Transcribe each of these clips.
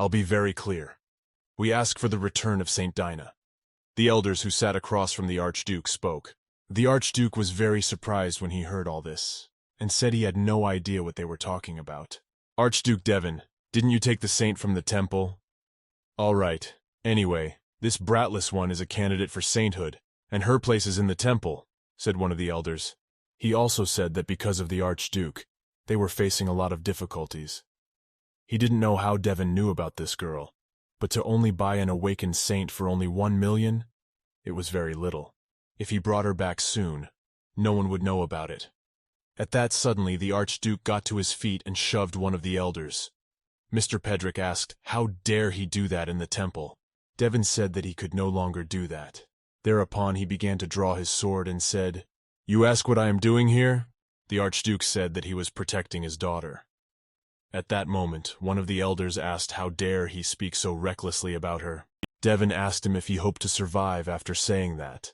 I'll be very clear. We ask for the return of Saint Dinah." The elders who sat across from the Archduke spoke. The Archduke was very surprised when he heard all this, and said he had no idea what they were talking about. "Archduke Devon, didn't you take the saint from the temple?" "All right. Anyway, this bratless one is a candidate for sainthood, and her place is in the temple," said one of the elders. He also said that because of the Archduke, they were facing a lot of difficulties. He didn't know how Devon knew about this girl, but to only buy an awakened saint for only 1 million, it was very little. If he brought her back soon, no one would know about it. At that suddenly the Archduke got to his feet and shoved one of the elders. Mr. Pedrick asked, how dare he do that in the temple? Devon said that he could no longer do that. Thereupon he began to draw his sword and said, "You ask what I am doing here?" The Archduke said that he was protecting his daughter. At that moment, one of the elders asked how dare he speak so recklessly about her. Devon asked him if he hoped to survive after saying that.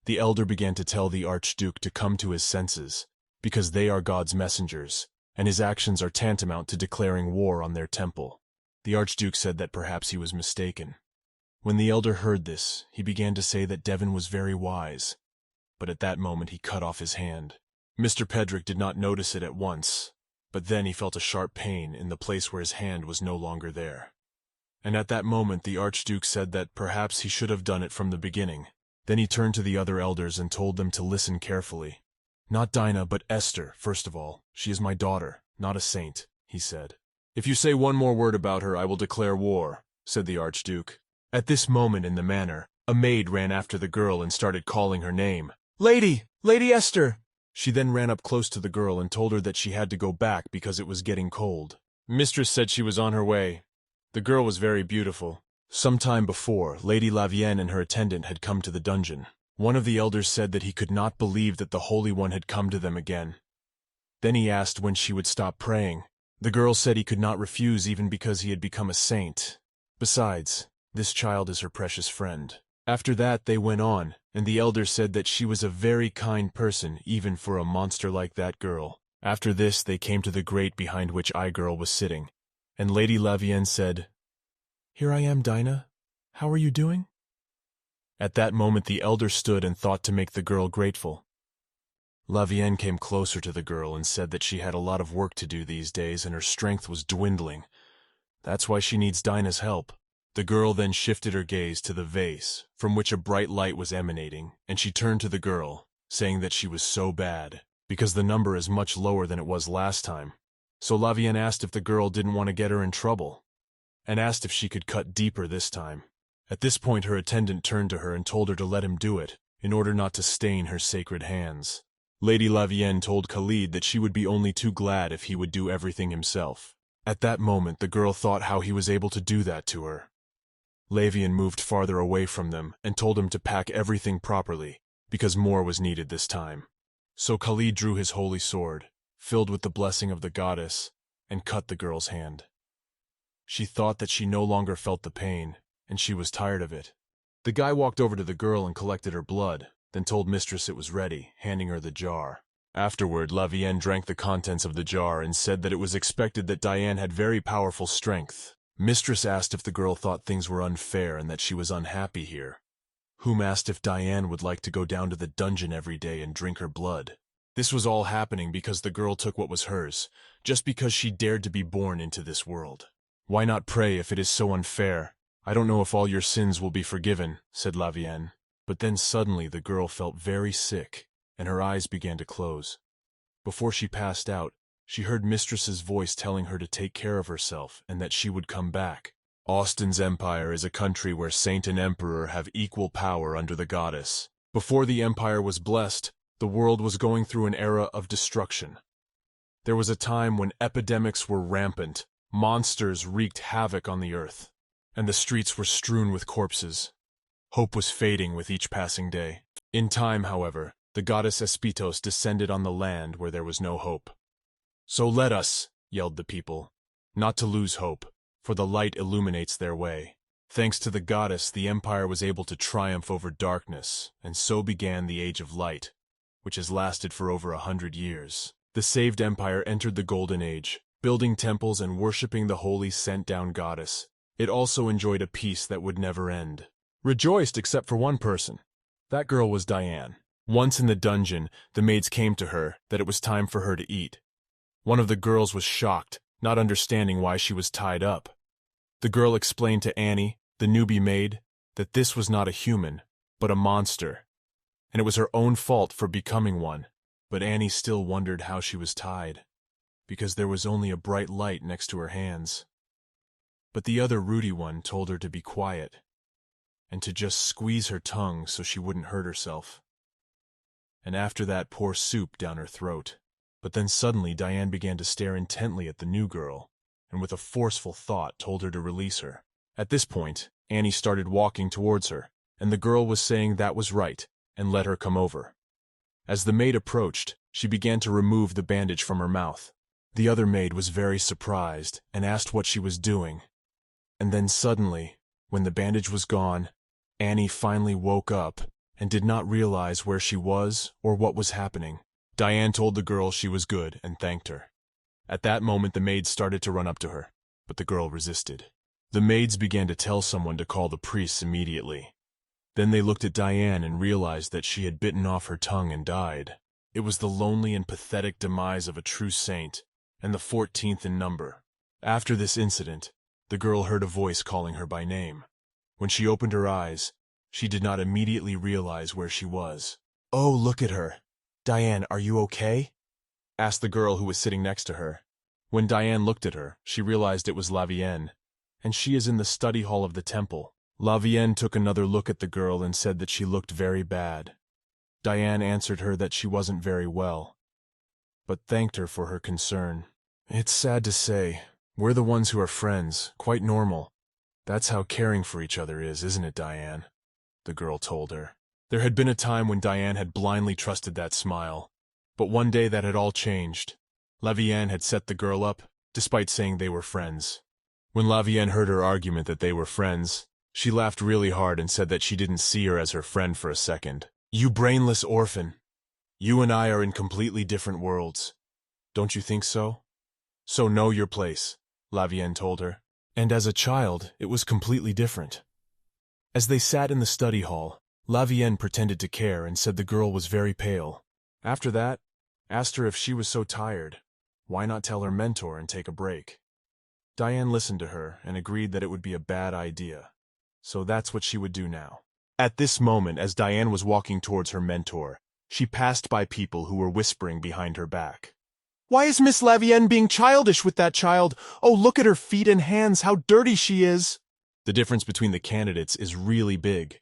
The elder began to tell the Archduke to come to his senses, because they are God's messengers, and his actions are tantamount to declaring war on their temple. The Archduke said that perhaps he was mistaken. When the elder heard this, he began to say that Devon was very wise, but at that moment he cut off his hand. Mr. Pedrick did not notice it at once, but then he felt a sharp pain in the place where his hand was no longer there. And at that moment the Archduke said that perhaps he should have done it from the beginning. Then he turned to the other elders and told them to listen carefully. "Not Dinah, but Esther, first of all. She is my daughter, not a saint," he said. "If you say one more word about her, I will declare war," said the Archduke. At this moment in the manor, a maid ran after the girl and started calling her name. "Lady! Lady Esther!" She then ran up close to the girl and told her that she had to go back because it was getting cold. Mistress said she was on her way. The girl was very beautiful. Some time before, Lady Lavienne and her attendant had come to the dungeon. One of the elders said that he could not believe that the Holy One had come to them again. Then he asked when she would stop praying. The girl said he could not refuse even because he had become a saint. Besides, this child is her precious friend. After that they went on, and the elder said that she was a very kind person even for a monster like that girl. After this they came to the grate behind which I-Girl was sitting, and Lady Lavienne said, "Here I am, Dinah. How are you doing?" At that moment the elder stood and thought to make the girl grateful. Lavienne came closer to the girl and said that she had a lot of work to do these days and her strength was dwindling. That's why she needs Dinah's help. The girl then shifted her gaze to the vase, from which a bright light was emanating, and she turned to the girl, saying that she was so bad, because the number is much lower than it was last time. So Lavienne asked if the girl didn't want to get her in trouble, and asked if she could cut deeper this time. At this point her attendant turned to her and told her to let him do it, in order not to stain her sacred hands. Lady Lavienne told Khalid that she would be only too glad if he would do everything himself. At that moment the girl thought how he was able to do that to her. Lavienne moved farther away from them and told him to pack everything properly, because more was needed this time. So Khalid drew his holy sword, filled with the blessing of the goddess, and cut the girl's hand. She thought that she no longer felt the pain, and she was tired of it. The guy walked over to the girl and collected her blood, then told Mistress it was ready, handing her the jar. Afterward, Lavienne drank the contents of the jar and said that it was expected that Diane had very powerful strength. Mistress asked if the girl thought things were unfair and that she was unhappy here. Whom asked if Diane would like to go down to the dungeon every day and drink her blood. This was all happening because the girl took what was hers, just because she dared to be born into this world. "Why not pray if it is so unfair? I don't know if all your sins will be forgiven," said Lavienne. But then suddenly the girl felt very sick, and her eyes began to close. Before she passed out, she heard Mistress's voice telling her to take care of herself and that she would come back. Austin's empire is a country where saint and emperor have equal power under the goddess. Before the empire was blessed, the world was going through an era of destruction. There was a time when epidemics were rampant, monsters wreaked havoc on the earth, and the streets were strewn with corpses. Hope was fading with each passing day. In time, however, the goddess Espitos descended on the land where there was no hope. "So let us," yelled the people, "not to lose hope, for the light illuminates their way." Thanks to the goddess, the empire was able to triumph over darkness, and so began the Age of Light, which has lasted for over 100 years. The saved empire entered the Golden Age, building temples and worshipping the holy sent-down goddess, It also enjoyed a peace that would never end. Rejoiced except for one person. That girl was Diane. Once in the dungeon, the maids came to her that it was time for her to eat. One of the girls was shocked, not understanding why she was tied up. The girl explained to Annie, the newbie maid, that this was not a human, but a monster, and it was her own fault for becoming one. But Annie still wondered how she was tied, because there was only a bright light next to her hands. But the other ruddy one told her to be quiet, and to just squeeze her tongue so she wouldn't hurt herself. And after that, pour soup down her throat. But then suddenly Diane began to stare intently at the new girl, and with a forceful thought told her to release her. At this point, Annie started walking towards her, and the girl was saying that was right, and let her come over. As the maid approached, she began to remove the bandage from her mouth. The other maid was very surprised and asked what she was doing. And then suddenly, when the bandage was gone, Annie finally woke up and did not realize where she was or what was happening. Diane told the girl she was good and thanked her. At that moment the maids started to run up to her, but the girl resisted. The maids began to tell someone to call the priests immediately. Then they looked at Diane and realized that she had bitten off her tongue and died. It was the lonely and pathetic demise of a true saint, and the 14th in number. After this incident, the girl heard a voice calling her by name. When she opened her eyes, she did not immediately realize where she was. "Oh, look at her. Diane, are you okay?" asked the girl who was sitting next to her. When Diane looked at her, she realized it was Lavienne, and she is in the study hall of the temple. Lavienne took another look at the girl and said that she looked very bad. Diane answered her that she wasn't very well, but thanked her for her concern. "It's sad to say, we're the ones who are friends, quite normal. That's how caring for each other is, isn't it, Diane?" the girl told her. There had been a time when Diane had blindly trusted that smile, but one day that had all changed. Lavienne had set the girl up, despite saying they were friends. When Lavienne heard her argument that they were friends, she laughed really hard and said that she didn't see her as her friend for a second. "You brainless orphan. You and I are in completely different worlds. Don't you think so?" "So know your place," Lavienne told her. And as a child, it was completely different. As they sat in the study hall, Lavienne pretended to care and said the girl was very pale. After that, asked her if she was so tired, why not tell her mentor and take a break? Diane listened to her and agreed that it would be a bad idea, so that's what she would do now. At this moment, as Diane was walking towards her mentor, she passed by people who were whispering behind her back. "Why is Miss Lavienne being childish with that child? Oh, look at her feet and hands, how dirty she is!" The difference between the candidates is really big.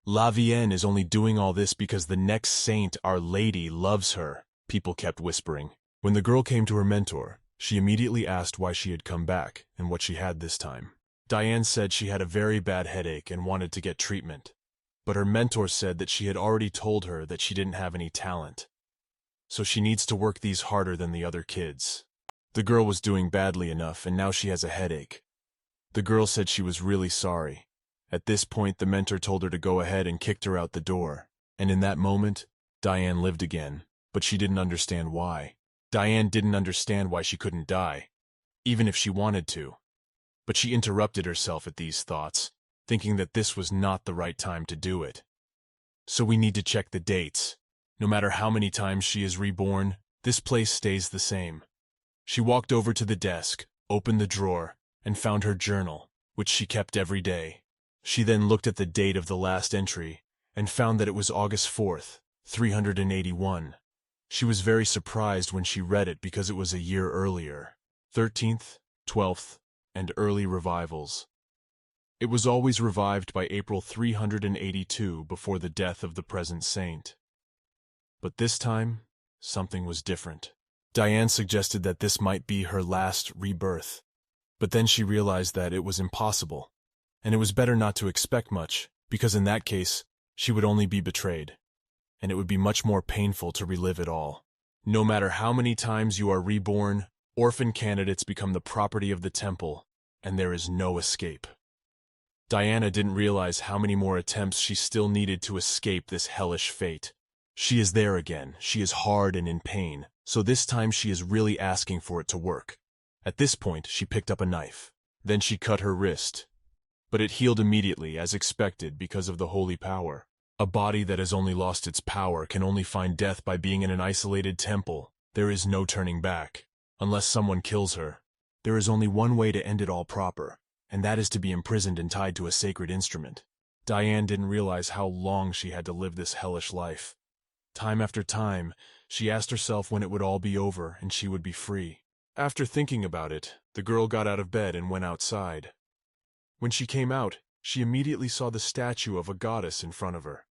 Lavienne is only doing all this because the next saint, Our Lady, loves her, people kept whispering. When the girl came to her mentor, she immediately asked why she had come back and what she had this time. Diane said she had a very bad headache and wanted to get treatment, but her mentor said that she had already told her that she didn't have any talent, so she needs to work these harder than the other kids. The girl was doing badly enough, and now she has a headache. The girl said she was really sorry. At this point, the mentor told her to go ahead and kicked her out the door, and in that moment, Diane lived again, but she didn't understand why. Diane didn't understand why she couldn't die, even if she wanted to. But she interrupted herself at these thoughts, thinking that this was not the right time to do it. So we need to check the dates. No matter how many times she is reborn, this place stays the same. She walked over to the desk, opened the drawer, and found her journal, which she kept every day. She then looked at the date of the last entry and found that it was August 4th, 381. She was very surprised when she read it because it was a year earlier. 13th, 12th, and early revivals. It was always revived by April 382 before the death of the present saint. But this time, something was different. Diane suggested that this might be her last rebirth, but then she realized that it was impossible, and it was better not to expect much, because in that case, she would only be betrayed, and it would be much more painful to relive it all. No matter how many times you are reborn, orphan candidates become the property of the temple, and there is no escape. Diana didn't realize how many more attempts she still needed to escape this hellish fate. She is there again, she is hard and in pain, so this time she is really asking for it to work. At this point, she picked up a knife. Then she cut her wrist, but it healed immediately as expected because of the holy power. A body that has only lost its power can only find death by being in an isolated temple. There is no turning back. Unless someone kills her, there is only one way to end it all proper, and that is to be imprisoned and tied to a sacred instrument. Diane didn't realize how long she had to live this hellish life. Time after time, she asked herself when it would all be over and she would be free. After thinking about it, the girl got out of bed and went outside. When she came out, she immediately saw the statue of a goddess in front of her.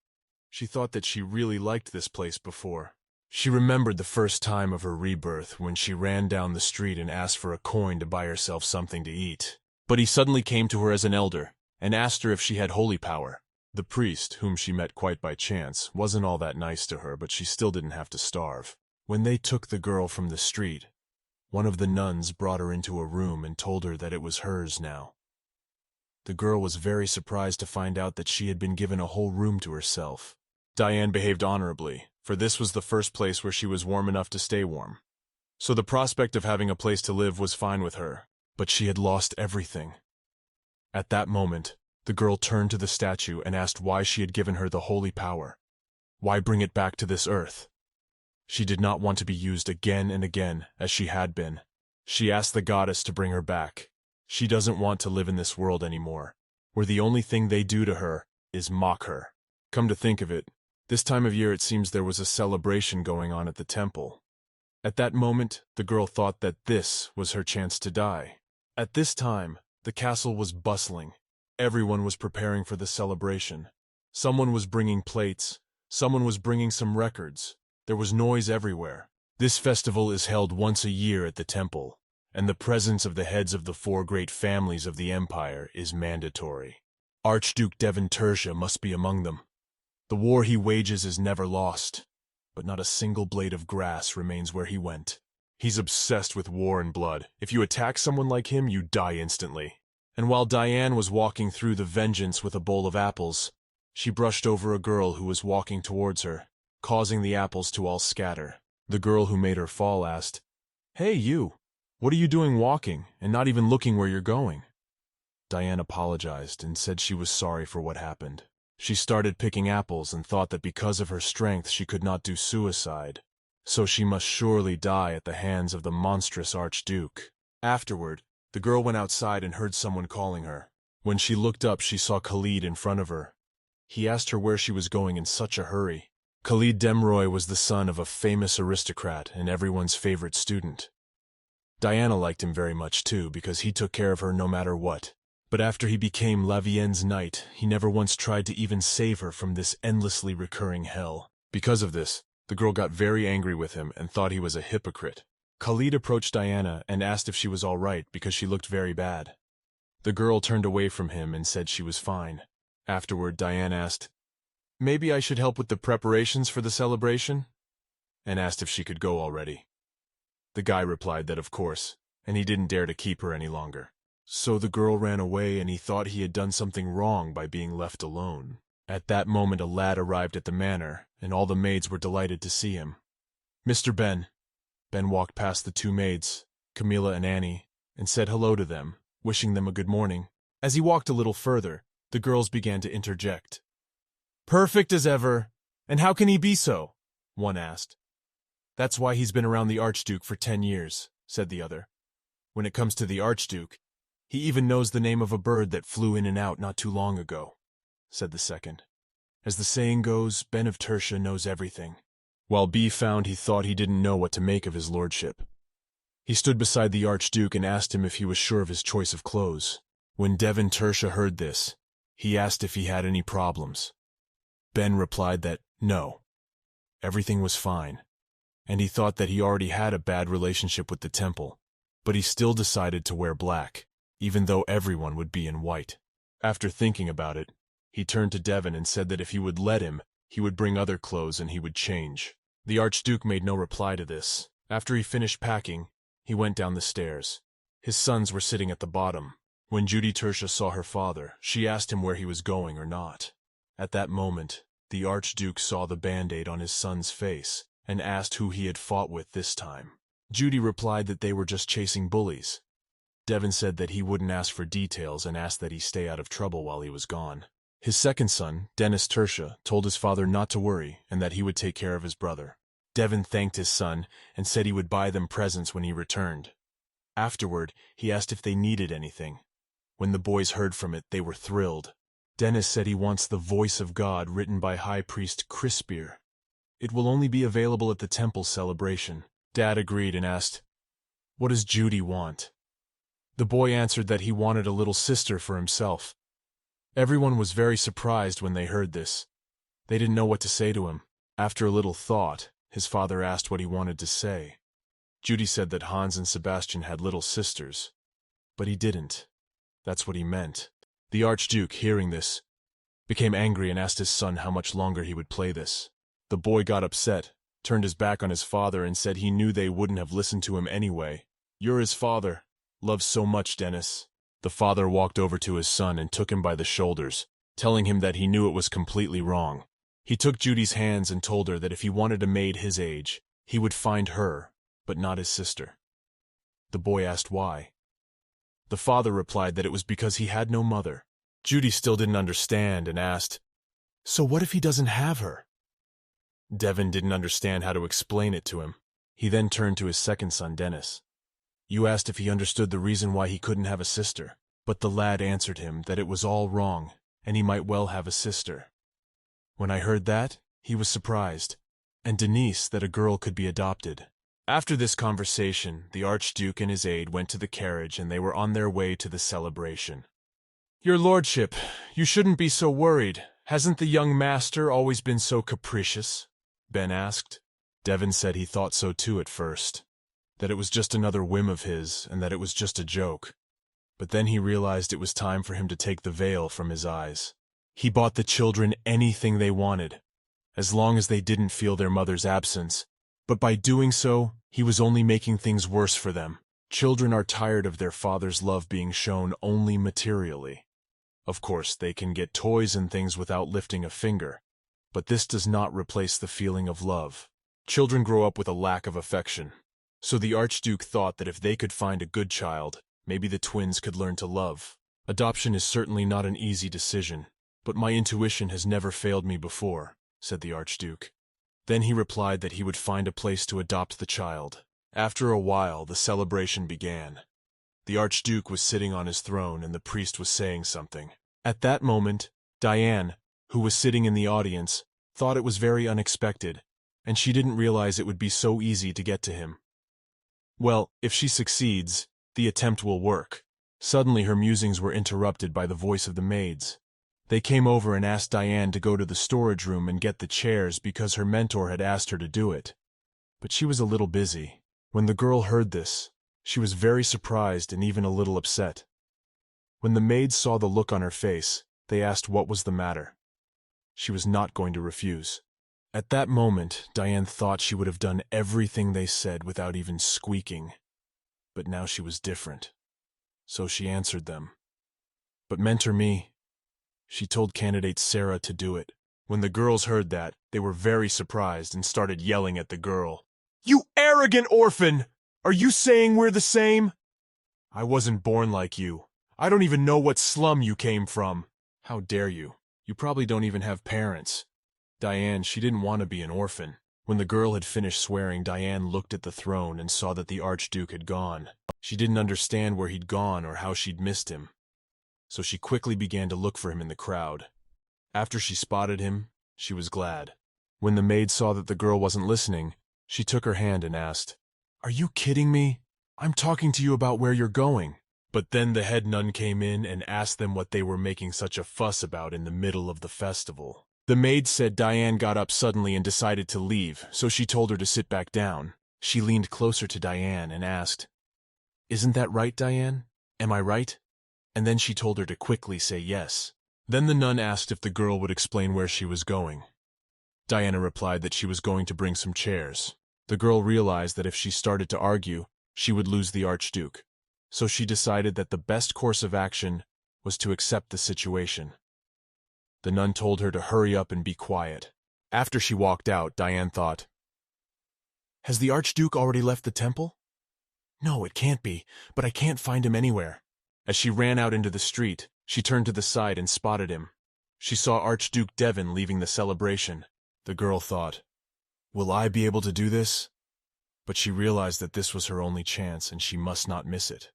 She thought that she really liked this place before. She remembered the first time of her rebirth when she ran down the street and asked for a coin to buy herself something to eat. But he suddenly came to her as an elder and asked her if she had holy power. The priest, whom she met quite by chance, wasn't all that nice to her, but she still didn't have to starve. When they took the girl from the street, one of the nuns brought her into a room and told her that it was hers now. The girl was very surprised to find out that she had been given a whole room to herself. Diane behaved honorably, for this was the first place where she was warm enough to stay warm. So the prospect of having a place to live was fine with her, but she had lost everything. At that moment, the girl turned to the statue and asked why she had given her the holy power. Why bring it back to this earth? She did not want to be used again and again, as she had been. She asked the goddess to bring her back. She doesn't want to live in this world anymore, where the only thing they do to her is mock her. Come to think of it, this time of year it seems there was a celebration going on at the temple. At that moment, the girl thought that this was her chance to die. At this time, the castle was bustling. Everyone was preparing for the celebration. Someone was bringing plates. Someone was bringing some records. There was noise everywhere. This festival is held once a year at the temple, and the presence of the heads of the 4 great families of the empire is mandatory. Archduke Devon Tertia must be among them. The war he wages is never lost, but not a single blade of grass remains where he went. He's obsessed with war and blood. If you attack someone like him, you die instantly. And while Diane was walking through the vengeance with a bowl of apples, she brushed over a girl who was walking towards her, causing the apples to all scatter. The girl who made her fall asked, "Hey, you! What are you doing walking, and not even looking where you're going?" Diane apologized and said she was sorry for what happened. She started picking apples and thought that because of her strength she could not do suicide, so she must surely die at the hands of the monstrous Archduke. Afterward, the girl went outside and heard someone calling her. When she looked up, she saw Khalid in front of her. He asked her where she was going in such a hurry. Khalid Demroy was the son of a famous aristocrat and everyone's favorite student. Diana liked him very much too, because he took care of her no matter what. But after he became Lavienne's knight, he never once tried to even save her from this endlessly recurring hell. Because of this, the girl got very angry with him and thought he was a hypocrite. Khalid approached Diana and asked if she was all right because she looked very bad. The girl turned away from him and said she was fine. Afterward, Diane asked, "Maybe I should help with the preparations for the celebration?" and asked if she could go already. The guy replied that of course, and he didn't dare to keep her any longer. So the girl ran away and he thought he had done something wrong by being left alone. At that moment a lad arrived at the manor, and all the maids were delighted to see him. "Mr. Ben." Ben walked past the 2 maids, Camilla and Annie, and said hello to them, wishing them a good morning. As he walked a little further, the girls began to interject. "Perfect as ever. And how can he be so?" one asked. "That's why he's been around the Archduke for 10 years, said the other. "When it comes to the Archduke, he even knows the name of a bird that flew in and out not too long ago," said the second. As the saying goes, Ben of Tertia knows everything. While B found he thought he didn't know what to make of his lordship. He stood beside the Archduke and asked him if he was sure of his choice of clothes. When Devon Tertia heard this, he asked if he had any problems. Ben replied that no, everything was fine, and he thought that he already had a bad relationship with the temple, but he still decided to wear black, even though everyone would be in white. After thinking about it, he turned to Devon and said that if he would let him, he would bring other clothes and he would change. The Archduke made no reply to this. After he finished packing, he went down the stairs. His sons were sitting at the bottom. When Judy Tertia saw her father, she asked him where he was going or not. At that moment, the Archduke saw the band-aid on his son's face and asked who he had fought with this time. Judy replied that they were just chasing bullies. Devin said that he wouldn't ask for details and asked that he stay out of trouble while he was gone. His second son, Dennis Tertia, told his father not to worry and that he would take care of his brother. Devin thanked his son and said he would buy them presents when he returned. Afterward, he asked if they needed anything. When the boys heard from it, they were thrilled. Dennis said he wants the Voice of God written by High Priest Crispier. It will only be available at the temple celebration. Dad agreed and asked, "What does Judy want?" The boy answered that he wanted a little sister for himself. Everyone was very surprised when they heard this. They didn't know what to say to him. After a little thought, his father asked what he wanted to say. Judy said that Hans and Sebastian had little sisters, but he didn't. That's what he meant. The Archduke, hearing this, became angry and asked his son how much longer he would play this. The boy got upset, turned his back on his father and said he knew they wouldn't have listened to him anyway. "You're his father. Loves so much, Dennis." The father walked over to his son and took him by the shoulders, telling him that he knew it was completely wrong. He took Judy's hands and told her that if he wanted a maid his age, he would find her, but not his sister. The boy asked why. The father replied that it was because he had no mother. Judy still didn't understand and asked, "So what if he doesn't have her?" Devin didn't understand how to explain it to him. He then turned to his second son, Dennis. You asked if he understood the reason why he couldn't have a sister, but the lad answered him that it was all wrong, and he might well have a sister. When I heard that, he was surprised, and Denise that a girl could be adopted. After this conversation, the Archduke and his aide went to the carriage and they were on their way to the celebration. "Your lordship, you shouldn't be so worried. Hasn't the young master always been so capricious?" Ben asked. Devin said he thought so too at first, that it was just another whim of his and that it was just a joke. But then he realized it was time for him to take the veil from his eyes. He bought the children anything they wanted, as long as they didn't feel their mother's absence. But by doing so, he was only making things worse for them. Children are tired of their father's love being shown only materially. Of course, they can get toys and things without lifting a finger, but this does not replace the feeling of love. Children grow up with a lack of affection. So the Archduke thought that if they could find a good child, maybe the twins could learn to love. Adoption is certainly not an easy decision, but my intuition has never failed me before, said the Archduke. Then he replied that he would find a place to adopt the child. After a while, the celebration began. The Archduke was sitting on his throne and the priest was saying something. At that moment, Diane, who was sitting in the audience, thought it was very unexpected, and she didn't realize it would be so easy to get to him. Well, if she succeeds, the attempt will work. Suddenly her musings were interrupted by the voice of the maids. They came over and asked Diane to go to the storage room and get the chairs because her mentor had asked her to do it. But she was a little busy. When the girl heard this, she was very surprised and even a little upset. When the maids saw the look on her face, they asked what was the matter. She was not going to refuse. At that moment, Diane thought she would have done everything they said without even squeaking. But now she was different. So she answered them. But mentor me. She told candidate Sarah to do it. When the girls heard that, they were very surprised and started yelling at the girl. "You arrogant orphan! Are you saying we're the same? I wasn't born like you. I don't even know what slum you came from. How dare you? You probably don't even have parents." Diane, she didn't want to be an orphan. When the girl had finished swearing, Diane looked at the throne and saw that the Archduke had gone. She didn't understand where he'd gone or how she'd missed him. So she quickly began to look for him in the crowd. After she spotted him, she was glad. When the maid saw that the girl wasn't listening, she took her hand and asked, "Are you kidding me? I'm talking to you about where you're going." But then the head nun came in and asked them what they were making such a fuss about in the middle of the festival. The maid said Diane got up suddenly and decided to leave, so she told her to sit back down. She leaned closer to Diane and asked, "Isn't that right, Diane? Am I right?" And then she told her to quickly say yes. Then the nun asked if the girl would explain where she was going. Diana replied that she was going to bring some chairs. The girl realized that if she started to argue, she would lose the Archduke. So she decided that the best course of action was to accept the situation. The nun told her to hurry up and be quiet. After she walked out, Diane thought, "Has the Archduke already left the temple?" No, it can't be, but I can't find him anywhere. As she ran out into the street, she turned to the side and spotted him. She saw Archduke Devon leaving the celebration. The girl thought, will I be able to do this? But she realized that this was her only chance and she must not miss it.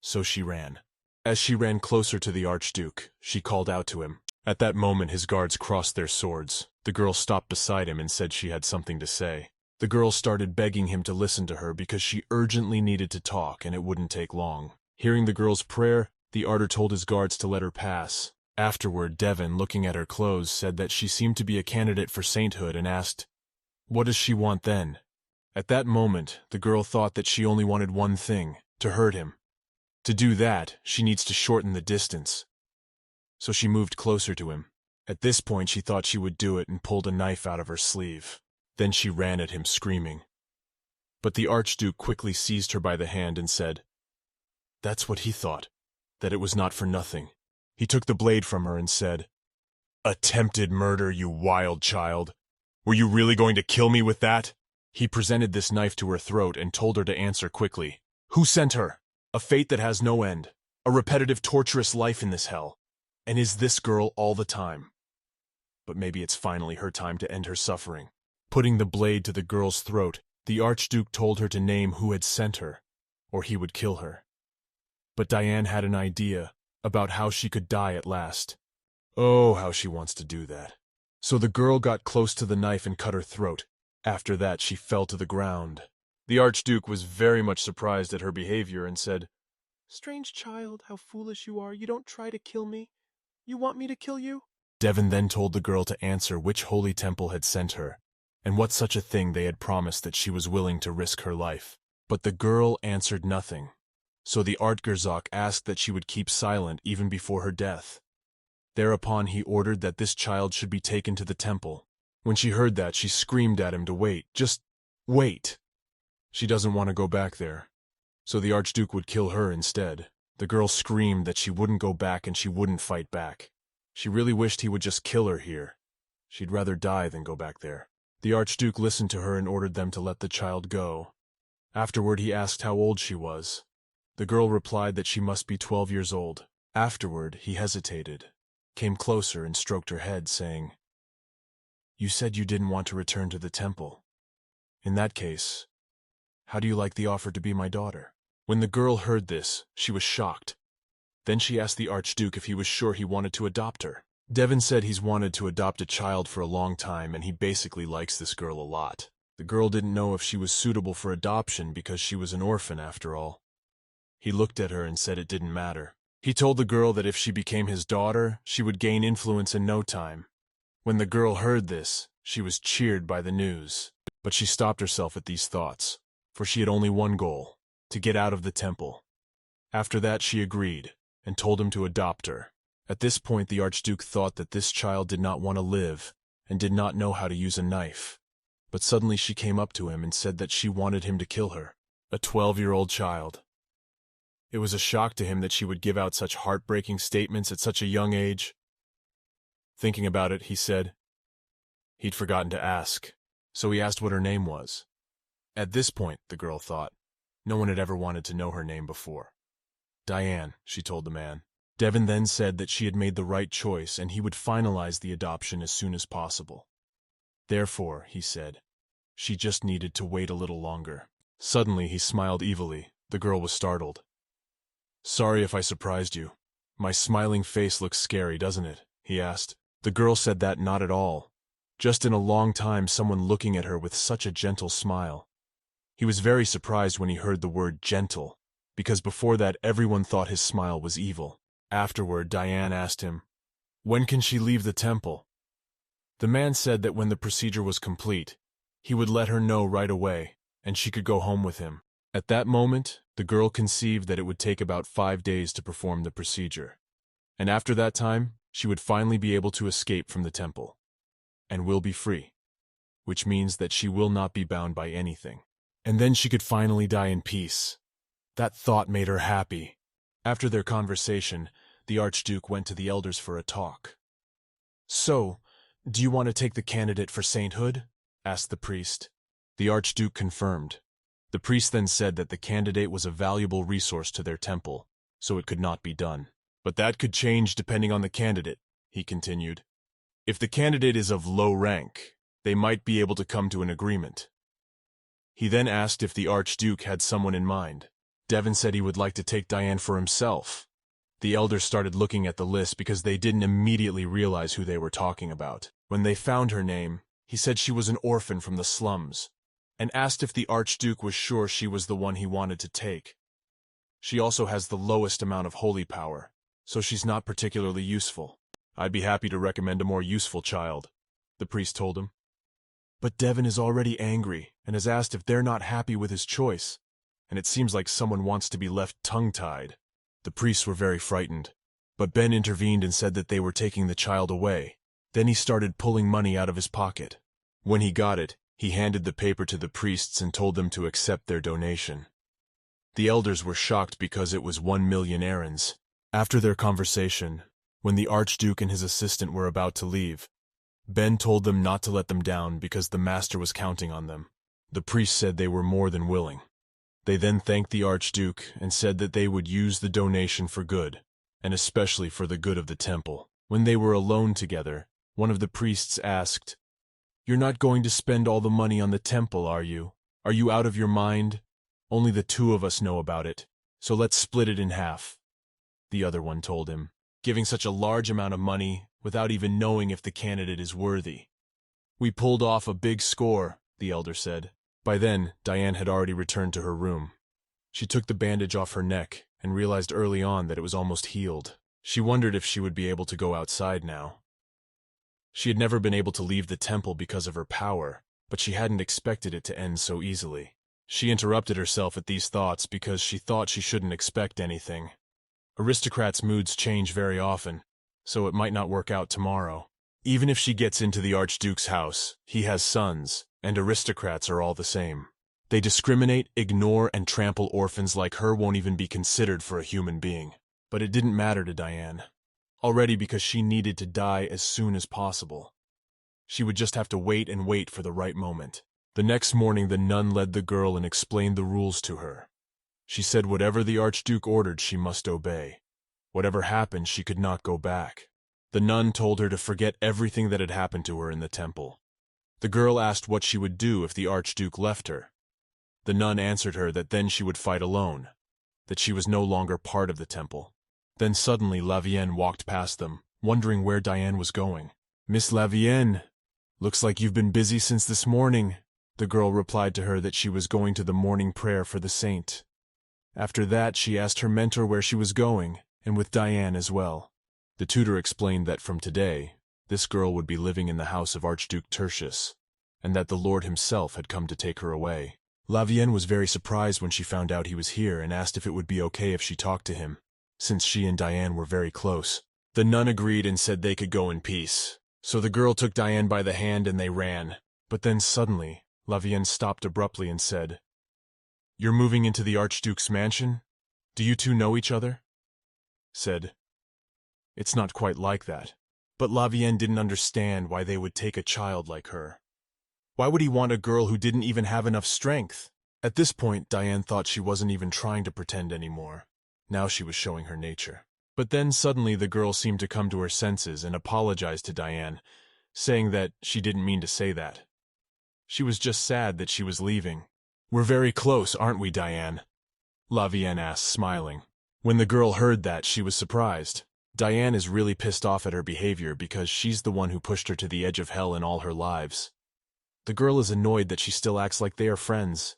So she ran. As she ran closer to the Archduke, she called out to him. At that moment his guards crossed their swords. The girl stopped beside him and said she had something to say. The girl started begging him to listen to her because she urgently needed to talk and it wouldn't take long. Hearing the girl's prayer, the Archer told his guards to let her pass. Afterward, Devon, looking at her clothes, said that she seemed to be a candidate for sainthood and asked, what does she want then? At that moment, the girl thought that she only wanted one thing, to hurt him. To do that, she needs to shorten the distance. So she moved closer to him. At this point, she thought she would do it and pulled a knife out of her sleeve. Then she ran at him, screaming. But the Archduke quickly seized her by the hand and said, that's what he thought, that it was not for nothing. He took the blade from her and said, attempted murder, you wild child. Were you really going to kill me with that? He presented this knife to her throat and told her to answer quickly. Who sent her? A fate that has no end. A repetitive, torturous life in this hell. And is this girl all the time? But maybe it's finally her time to end her suffering. Putting the blade to the girl's throat, the Archduke told her to name who had sent her, or he would kill her. But Diane had an idea about how she could die at last. Oh, how she wants to do that. So the girl got close to the knife and cut her throat. After that, she fell to the ground. The Archduke was very much surprised at her behavior and said, strange child, how foolish you are. You don't try to kill me. You want me to kill you? Devon then told the girl to answer which holy temple had sent her, and what such a thing they had promised that she was willing to risk her life. But the girl answered nothing. So the Artgerzak asked that she would keep silent even before her death. Thereupon he ordered that this child should be taken to the temple. When she heard that, she screamed at him to wait. Just wait. She doesn't want to go back there. So the Archduke would kill her instead. The girl screamed that she wouldn't go back and she wouldn't fight back. She really wished he would just kill her here. She'd rather die than go back there. The Archduke listened to her and ordered them to let the child go. Afterward, he asked how old she was. The girl replied that she must be 12 years old. Afterward, he hesitated, came closer and stroked her head, saying, you said you didn't want to return to the temple. In that case, how do you like the offer to be my daughter? When the girl heard this, she was shocked. Then she asked the Archduke if he was sure he wanted to adopt her. Devon said he's wanted to adopt a child for a long time and he basically likes this girl a lot. The girl didn't know if she was suitable for adoption because she was an orphan after all. He looked at her and said it didn't matter. He told the girl that if she became his daughter, she would gain influence in no time. When the girl heard this, she was cheered by the news. But she stopped herself at these thoughts, for she had only one goal, to get out of the temple. After that she agreed, and told him to adopt her. At this point the Archduke thought that this child did not want to live, and did not know how to use a knife. But suddenly she came up to him and said that she wanted him to kill her, a 12-year-old child. It was a shock to him that she would give out such heartbreaking statements at such a young age. Thinking about it, he said he'd forgotten to ask, so he asked what her name was. At this point, the girl thought, no one had ever wanted to know her name before. Diane, she told the man. Devon then said that she had made the right choice and he would finalize the adoption as soon as possible. Therefore, he said, she just needed to wait a little longer. Suddenly, he smiled evilly. The girl was startled. Sorry if I surprised you. My smiling face looks scary, doesn't it? He asked. The girl said that not at all. Just in a long time someone looking at her with such a gentle smile. He was very surprised when he heard the word gentle, because before that everyone thought his smile was evil. Afterward, Diane asked him, when can she leave the temple? The man said that when the procedure was complete, he would let her know right away, and she could go home with him. At that moment, the girl conceived that it would take about 5 days to perform the procedure. And after that time, she would finally be able to escape from the temple, and will be free, which means that she will not be bound by anything. And then she could finally die in peace. That thought made her happy. After their conversation, the Archduke went to the elders for a talk. So, do you want to take the candidate for sainthood? Asked the priest. The Archduke confirmed. The priest then said that the candidate was a valuable resource to their temple, so it could not be done. But that could change depending on the candidate, he continued. If the candidate is of low rank, they might be able to come to an agreement. He then asked if the Archduke had someone in mind. Devon said he would like to take Diane for himself. The elders started looking at the list because they didn't immediately realize who they were talking about. When they found her name, he said she was an orphan from the slums, and asked if the Archduke was sure she was the one he wanted to take. She also has the lowest amount of holy power, so she's not particularly useful. I'd be happy to recommend a more useful child, the priest told him. But Devon is already angry and has asked if they're not happy with his choice, and it seems like someone wants to be left tongue-tied. The priests were very frightened, but Ben intervened and said that they were taking the child away. Then he started pulling money out of his pocket. When he got it, he handed the paper to the priests and told them to accept their donation. The elders were shocked because it was 1,000,000 errands. After their conversation, when the Archduke and his assistant were about to leave, Ben told them not to let them down because the master was counting on them. The priests said they were more than willing. They then thanked the Archduke and said that they would use the donation for good, and especially for the good of the temple. When they were alone together, one of the priests asked, "You're not going to spend all the money on the temple, are you? Are you out of your mind? Only the two of us know about it, so let's split it in half," the other one told him, giving such a large amount of money without even knowing if the candidate is worthy. "We pulled off a big score," the elder said. By then, Diane had already returned to her room. She took the bandage off her neck and realized early on that it was almost healed. She wondered if she would be able to go outside now. She had never been able to leave the temple because of her power, but she hadn't expected it to end so easily. She interrupted herself at these thoughts because she thought she shouldn't expect anything. Aristocrats' moods change very often, so it might not work out tomorrow. Even if she gets into the Archduke's house, he has sons, and aristocrats are all the same. They discriminate, ignore, and trample orphans like her won't even be considered for a human being. But it didn't matter to Diane, already because she needed to die as soon as possible. She would just have to wait and wait for the right moment. The next morning the nun led the girl and explained the rules to her. She said whatever the Archduke ordered she must obey. Whatever happened she could not go back. The nun told her to forget everything that had happened to her in the temple. The girl asked what she would do if the Archduke left her. The nun answered her that then she would fight alone, that she was no longer part of the temple. Then suddenly Lavienne walked past them, wondering where Diane was going. "Miss Lavienne, looks like you've been busy since this morning." The girl replied to her that she was going to the morning prayer for the saint. After that she asked her mentor where she was going, and with Diane as well. The tutor explained that from today, this girl would be living in the house of Archduke Tertius, and that the Lord himself had come to take her away. Lavienne was very surprised when she found out he was here and asked if it would be okay if she talked to him, since she and Diane were very close. The nun agreed and said they could go in peace. So the girl took Diane by the hand and they ran. But then suddenly, Lavienne stopped abruptly and said, "You're moving into the Archduke's mansion? Do you two know each other?" Said, "It's not quite like that." But Lavienne didn't understand why they would take a child like her. Why would he want a girl who didn't even have enough strength? At this point, Diane thought she wasn't even trying to pretend anymore. Now she was showing her nature. But then suddenly the girl seemed to come to her senses and apologized to Diane, saying that she didn't mean to say that. She was just sad that she was leaving. "We're very close, aren't we, Diane?" Lavienne asked, smiling. When the girl heard that, she was surprised. Diane is really pissed off at her behavior because she's the one who pushed her to the edge of hell in all her lives. The girl is annoyed that she still acts like they are friends,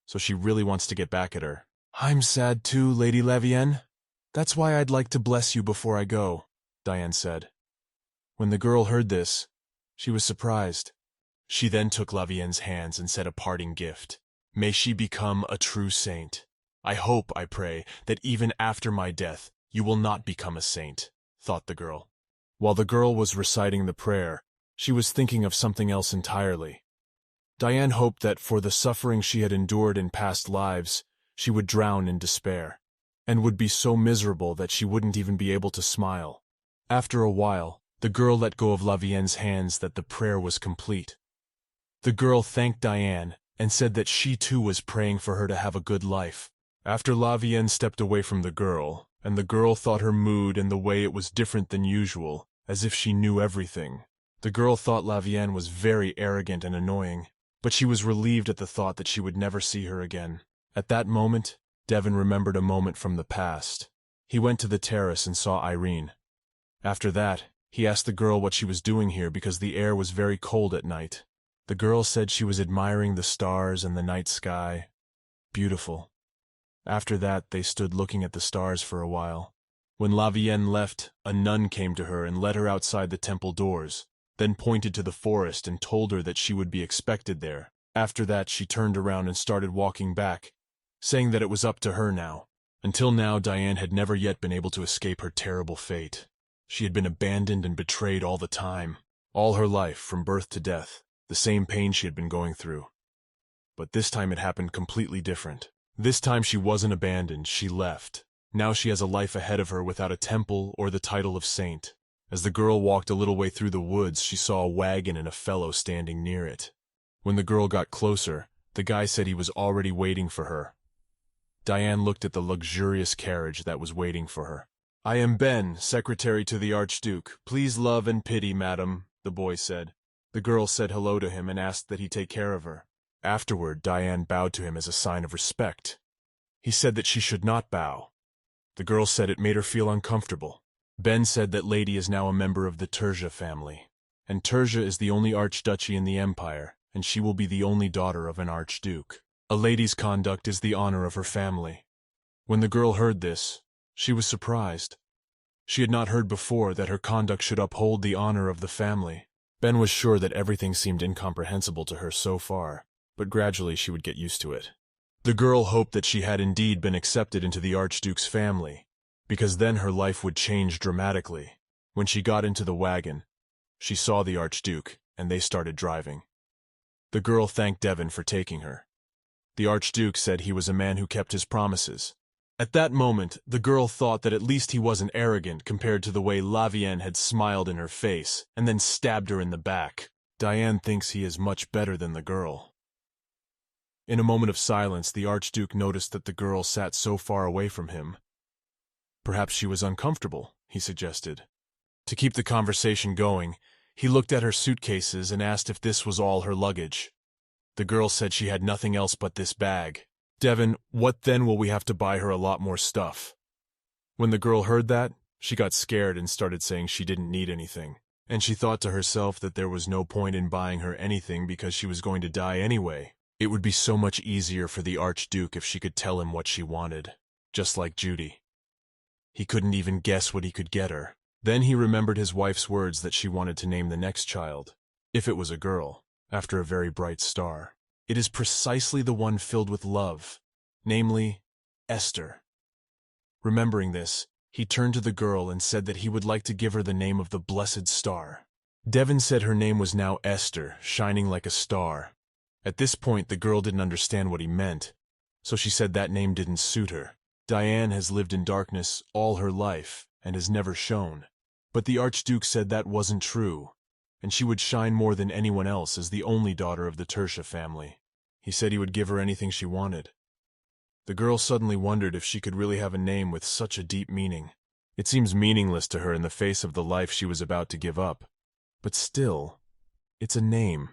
so she really wants to get back at her. "I'm sad too, Lady Lavienne. That's why I'd like to bless you before I go," Diane said. When the girl heard this, she was surprised. She then took Lavienne's hands and said a parting gift. "May she become a true saint. I hope, I pray, that even after my death, you will not become a saint," thought the girl. While the girl was reciting the prayer, she was thinking of something else entirely. Diane hoped that for the suffering she had endured in past lives, she would drown in despair, and would be so miserable that she wouldn't even be able to smile. After a while, the girl let go of Lavienne's hands that the prayer was complete. The girl thanked Diane and said that she too was praying for her to have a good life. After Lavienne stepped away from the girl, and the girl thought her mood and the way it was different than usual, as if she knew everything. The girl thought Lavienne was very arrogant and annoying, but she was relieved at the thought that she would never see her again. At that moment, Devon remembered a moment from the past. He went to the terrace and saw Irene. After that, he asked the girl what she was doing here because the air was very cold at night. The girl said she was admiring the stars and the night sky. Beautiful. After that, they stood looking at the stars for a while. When Lavienne left, a nun came to her and led her outside the temple doors, then pointed to the forest and told her that she would be expected there. After that, she turned around and started walking back, saying that it was up to her now. Until now, Diane had never yet been able to escape her terrible fate. She had been abandoned and betrayed all the time, all her life, from birth to death, the same pain she had been going through. But this time it happened completely different. This time she wasn't abandoned, she left. Now she has a life ahead of her without a temple or the title of saint. As the girl walked a little way through the woods, she saw a wagon and a fellow standing near it. When the girl got closer, the guy said he was already waiting for her. Diane looked at the luxurious carriage that was waiting for her. "I am Ben, secretary to the Archduke. Please love and pity, madam," the boy said. The girl said hello to him and asked that he take care of her. Afterward, Diane bowed to him as a sign of respect. He said that she should not bow. The girl said it made her feel uncomfortable. Ben said that lady is now a member of the Terja family, and Terja is the only archduchy in the empire, and she will be the only daughter of an archduke. A lady's conduct is the honor of her family. When the girl heard this, she was surprised. She had not heard before that her conduct should uphold the honor of the family. Ben was sure that everything seemed incomprehensible to her so far, but gradually she would get used to it. The girl hoped that she had indeed been accepted into the Archduke's family, because then her life would change dramatically. When she got into the wagon, she saw the Archduke, and they started driving. The girl thanked Devon for taking her. The Archduke said he was a man who kept his promises. At that moment, the girl thought that at least he wasn't arrogant compared to the way Lavienne had smiled in her face and then stabbed her in the back. Diane thinks he is much better than the girl. In a moment of silence, the Archduke noticed that the girl sat so far away from him. Perhaps she was uncomfortable, he suggested. To keep the conversation going, he looked at her suitcases and asked if this was all her luggage. The girl said she had nothing else but this bag. "Devon, what then will we have to buy her a lot more stuff?" When the girl heard that, she got scared and started saying she didn't need anything. And she thought to herself that there was no point in buying her anything because she was going to die anyway. It would be so much easier for the Archduke if she could tell him what she wanted, just like Judy. He couldn't even guess what he could get her. Then he remembered his wife's words that she wanted to name the next child, if it was a girl, after a very bright star. It is precisely the one filled with love, namely, Esther. Remembering this, he turned to the girl and said that he would like to give her the name of the blessed star. Devon said her name was now Esther, shining like a star. At this point, the girl didn't understand what he meant, so she said that name didn't suit her. Diane has lived in darkness all her life and has never shone. But the Archduke said that wasn't true, and she would shine more than anyone else as the only daughter of the Tertia family. He said he would give her anything she wanted. The girl suddenly wondered if she could really have a name with such a deep meaning. It seems meaningless to her in the face of the life she was about to give up. But still, it's a name.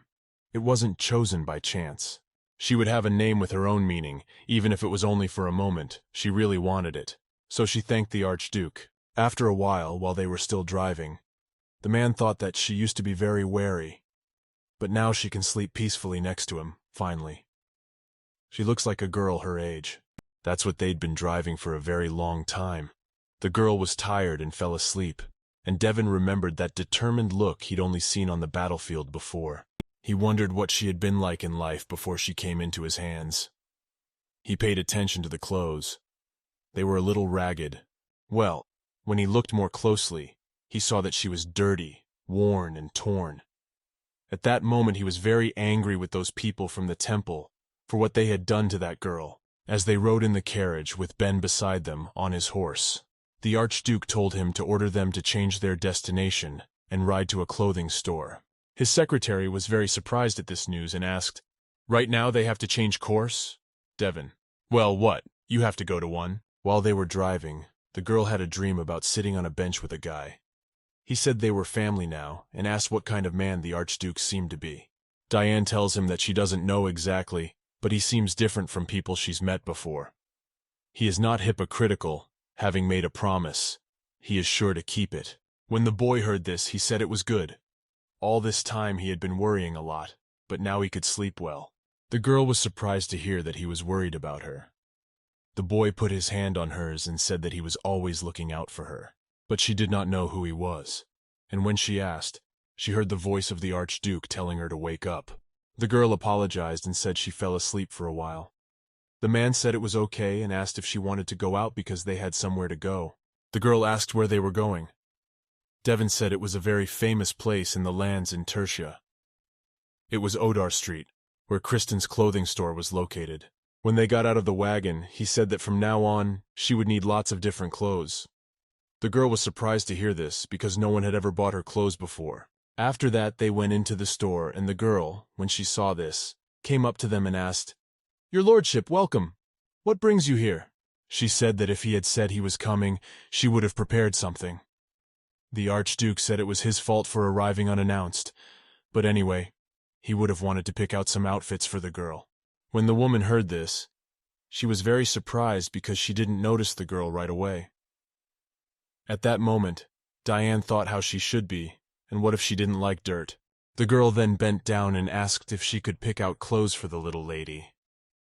It wasn't chosen by chance. She would have a name with her own meaning, even if it was only for a moment. She really wanted it. So she thanked the Archduke. After a while they were still driving, the man thought that she used to be very wary. But now she can sleep peacefully next to him, finally. She looks like a girl her age. That's what they'd been driving for a very long time. The girl was tired and fell asleep, and Devon remembered that determined look he'd only seen on the battlefield before. He wondered what she had been like in life before she came into his hands. He paid attention to the clothes. They were a little ragged. Well, when he looked more closely, he saw that she was dirty, worn, and torn. At that moment he was very angry with those people from the temple for what they had done to that girl. As they rode in the carriage with Ben beside them on his horse, the Archduke told him to order them to change their destination and ride to a clothing store. His secretary was very surprised at this news and asked, Right now they have to change course? Devin. Well, what? You have to go to one. While they were driving, the girl had a dream about sitting on a bench with a guy. He said they were family now and asked what kind of man the Archduke seemed to be. Diane tells him that she doesn't know exactly, but he seems different from people she's met before. He is not hypocritical, having made a promise. He is sure to keep it. When the boy heard this, he said it was good. All this time he had been worrying a lot, but now he could sleep well. The girl was surprised to hear that he was worried about her. The boy put his hand on hers and said that he was always looking out for her, but she did not know who he was. And when she asked, she heard the voice of the Archduke telling her to wake up. The girl apologized and said she fell asleep for a while. The man said it was okay and asked if she wanted to go out because they had somewhere to go. The girl asked where they were going. Devin said it was a very famous place in the lands in Tertia. It was Odar Street, where Kristen's clothing store was located. When they got out of the wagon, he said that from now on, she would need lots of different clothes. The girl was surprised to hear this because no one had ever bought her clothes before. After that, they went into the store, and the girl, when she saw this, came up to them and asked, "Your lordship, welcome. What brings you here?" She said that if he had said he was coming, she would have prepared something. The Archduke said it was his fault for arriving unannounced, but anyway, he would have wanted to pick out some outfits for the girl. When the woman heard this, she was very surprised because she didn't notice the girl right away. At that moment, Diane thought how she should be, and what if she didn't like dirt. The girl then bent down and asked if she could pick out clothes for the little lady.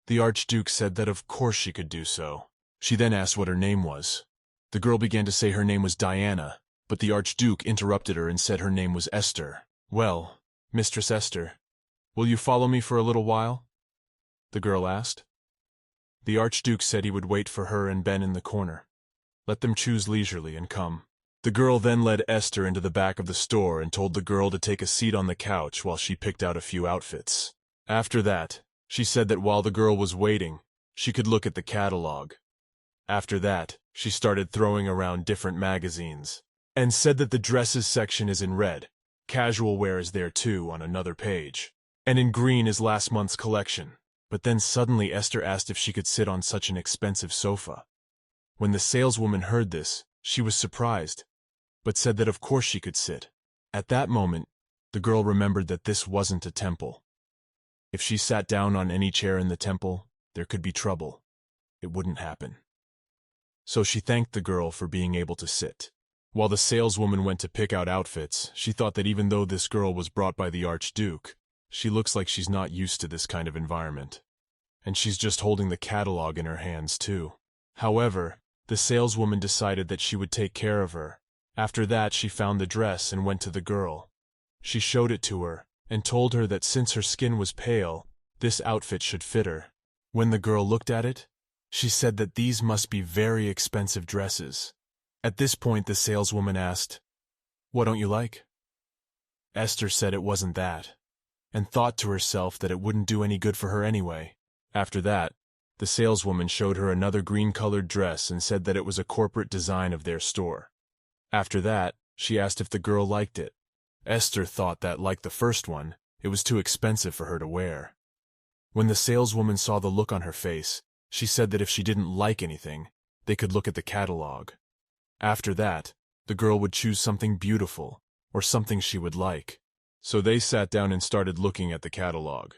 The Archduke said that of course she could do so. She then asked what her name was. The girl began to say her name was Diana, but the Archduke interrupted her and said her name was Esther. "Well, Mistress Esther, will you follow me for a little while?" the girl asked. The Archduke said he would wait for her and Ben in the corner. Let them choose leisurely and come. The girl then led Esther into the back of the store and told the girl to take a seat on the couch while she picked out a few outfits. After that, she said that while the girl was waiting, she could look at the catalog. After that, she started throwing around different magazines, and said that the dresses section is in red, casual wear is there too on another page, and in green is last month's collection. But then suddenly Esther asked if she could sit on such an expensive sofa. When the saleswoman heard this, she was surprised, but said that of course she could sit. At that moment, the girl remembered that this wasn't a temple. If she sat down on any chair in the temple, there could be trouble. It wouldn't happen. So she thanked the girl for being able to sit. While the saleswoman went to pick out outfits, she thought that even though this girl was brought by the Archduke, she looks like she's not used to this kind of environment. And she's just holding the catalog in her hands too. However, the saleswoman decided that she would take care of her. After that, she found the dress and went to the girl. She showed it to her and told her that since her skin was pale, this outfit should fit her. When the girl looked at it, she said that these must be very expensive dresses. At this point, the saleswoman asked, "What don't you like?" Esther said it wasn't that, and thought to herself that it wouldn't do any good for her anyway. After that, the saleswoman showed her another green-colored dress and said that it was a corporate design of their store. After that, she asked if the girl liked it. Esther thought that, like the first one, it was too expensive for her to wear. When the saleswoman saw the look on her face, she said that if she didn't like anything, they could look at the catalog. After that, the girl would choose something beautiful, or something she would like. So they sat down and started looking at the catalog.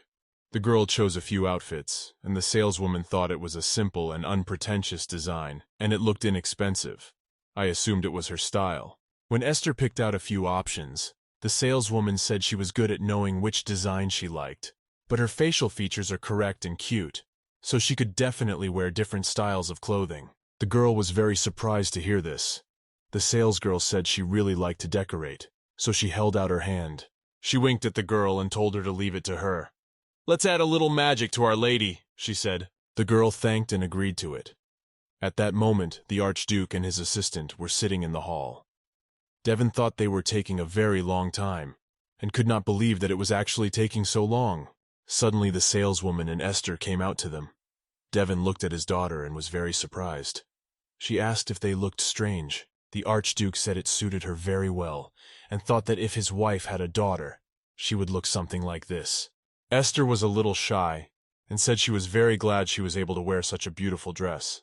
The girl chose a few outfits, and the saleswoman thought it was a simple and unpretentious design, and it looked inexpensive. I assumed it was her style. When Esther picked out a few options, the saleswoman said she was good at knowing which design she liked, but her facial features are correct and cute, so she could definitely wear different styles of clothing. The girl was very surprised to hear this. The salesgirl said she really liked to decorate, so she held out her hand. She winked at the girl and told her to leave it to her. "Let's add a little magic to Our Lady," she said. The girl thanked and agreed to it. At that moment, the Archduke and his assistant were sitting in the hall. Devin thought they were taking a very long time, and could not believe that it was actually taking so long. Suddenly the saleswoman and Esther came out to them. Devin looked at his daughter and was very surprised. She asked if they looked strange. The Archduke said it suited her very well, and thought that if his wife had a daughter, she would look something like this. Esther was a little shy, and said she was very glad she was able to wear such a beautiful dress.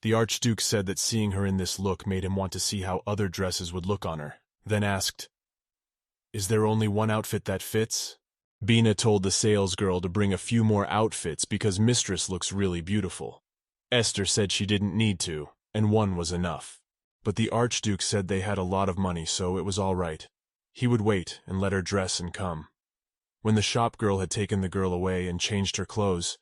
The Archduke said that seeing her in this look made him want to see how other dresses would look on her, then asked, "Is there only one outfit that fits?" Bina told the salesgirl to bring a few more outfits because Mistress looks really beautiful. Esther said she didn't need to, and one was enough. But the Archduke said they had a lot of money, so it was all right. He would wait and let her dress and come. When the shop girl had taken the girl away and changed her clothes,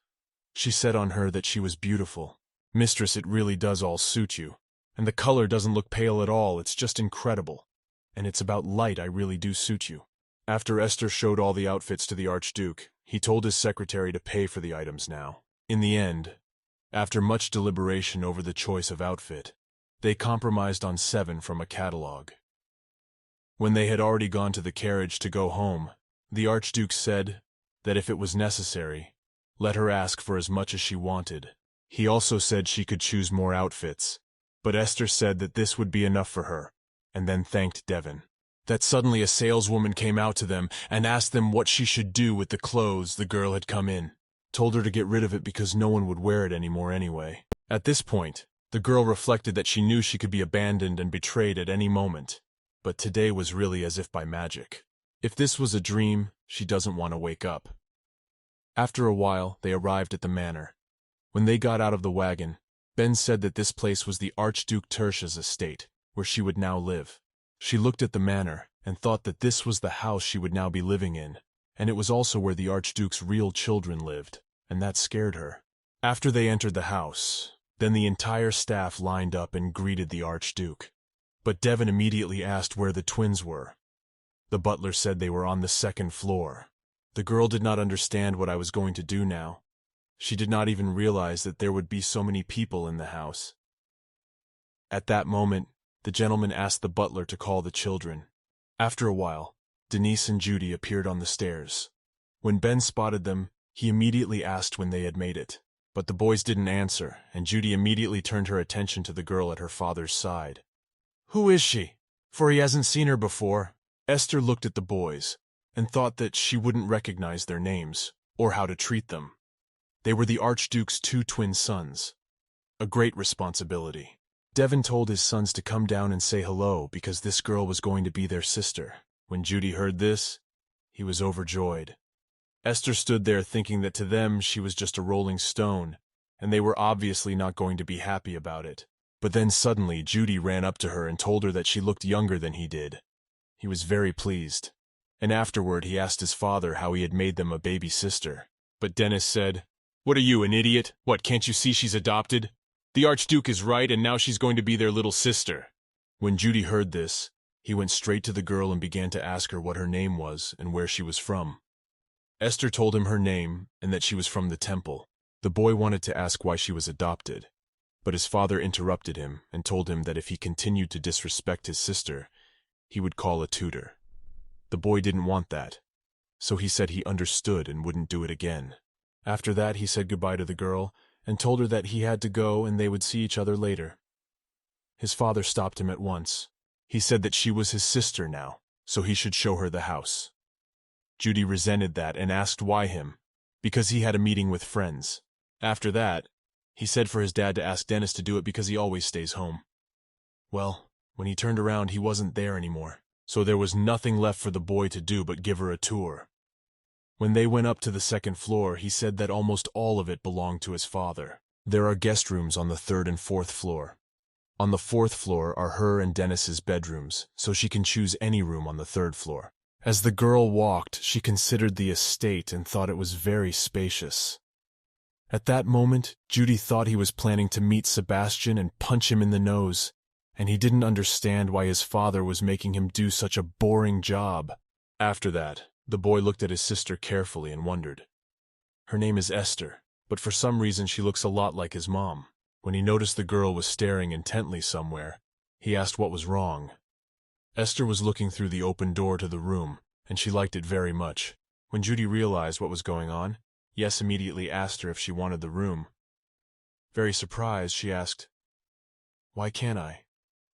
she said on her that she was beautiful. "Mistress, it really does all suit you. And the color doesn't look pale at all, it's just incredible. And it's about light, I really do suit you." After Esther showed all the outfits to the Archduke, he told his secretary to pay for the items now. In the end, after much deliberation over the choice of outfit, they compromised on 7 from a catalog. When they had already gone to the carriage to go home, the Archduke said that if it was necessary, let her ask for as much as she wanted. He also said she could choose more outfits, but Esther said that this would be enough for her, and then thanked Devon. That suddenly a saleswoman came out to them and asked them what she should do with the clothes the girl had come in. Told her to get rid of it because no one would wear it anymore anyway. At this point, the girl reflected that she knew she could be abandoned and betrayed at any moment, but today was really as if by magic. If this was a dream, she doesn't want to wake up. After a while, they arrived at the manor. When they got out of the wagon, Ben said that this place was the Archduke Tertia's estate, where she would now live. She looked at the manor and thought that this was the house she would now be living in, and it was also where the Archduke's real children lived, and that scared her. After they entered the house, then the entire staff lined up and greeted the Archduke. But Devon immediately asked where the twins were. The butler said they were on the 2nd floor. The girl did not understand what I was going to do now. She did not even realize that there would be so many people in the house. At that moment, the gentleman asked the butler to call the children. After a while, Denise and Judy appeared on the stairs. When Ben spotted them, he immediately asked when they had made it. But the boys didn't answer, and Judy immediately turned her attention to the girl at her father's side. "Who is she? For he hasn't seen her before." Esther looked at the boys, and thought that she wouldn't recognize their names, or how to treat them. They were the Archduke's 2 twin sons. A great responsibility. Devon told his sons to come down and say hello because this girl was going to be their sister. When Judy heard this, he was overjoyed. Esther stood there thinking that to them she was just a rolling stone, and they were obviously not going to be happy about it. But then suddenly Judy ran up to her and told her that she looked younger than he did. He was very pleased, and afterward he asked his father how he had made them a baby sister. But Dennis said, "What are you, an idiot? What, can't you see she's adopted? The Archduke is right, and now she's going to be their little sister." When Judy heard this, he went straight to the girl and began to ask her what her name was and where she was from. Esther told him her name and that she was from the temple. The boy wanted to ask why she was adopted, but his father interrupted him and told him that if he continued to disrespect his sister, he would call a tutor. The boy didn't want that, so he said he understood and wouldn't do it again. After that, he said goodbye to the girl and told her that he had to go and they would see each other later. His father stopped him at once. He said that she was his sister now, so he should show her the house. Judy resented that and asked why him, because he had a meeting with friends. After that, he said for his dad to ask Dennis to do it because he always stays home. Well, when he turned around, he wasn't there anymore, so there was nothing left for the boy to do but give her a tour. When they went up to the 2nd floor, he said that almost all of it belonged to his father. There are guest rooms on the 3rd and 4th floor. On the 4th floor are her and Dennis's bedrooms, so she can choose any room on the 3rd floor. As the girl walked, she considered the estate and thought it was very spacious. At that moment, Judy thought he was planning to meet Sebastian and punch him in the nose, and he didn't understand why his father was making him do such a boring job. After that, the boy looked at his sister carefully and wondered. Her name is Esther, but for some reason she looks a lot like his mom. When he noticed the girl was staring intently somewhere, he asked what was wrong. Esther was looking through the open door to the room, and she liked it very much. When Judy realized what was going on, Yes immediately asked her if she wanted the room. Very surprised, she asked, "Why can't I?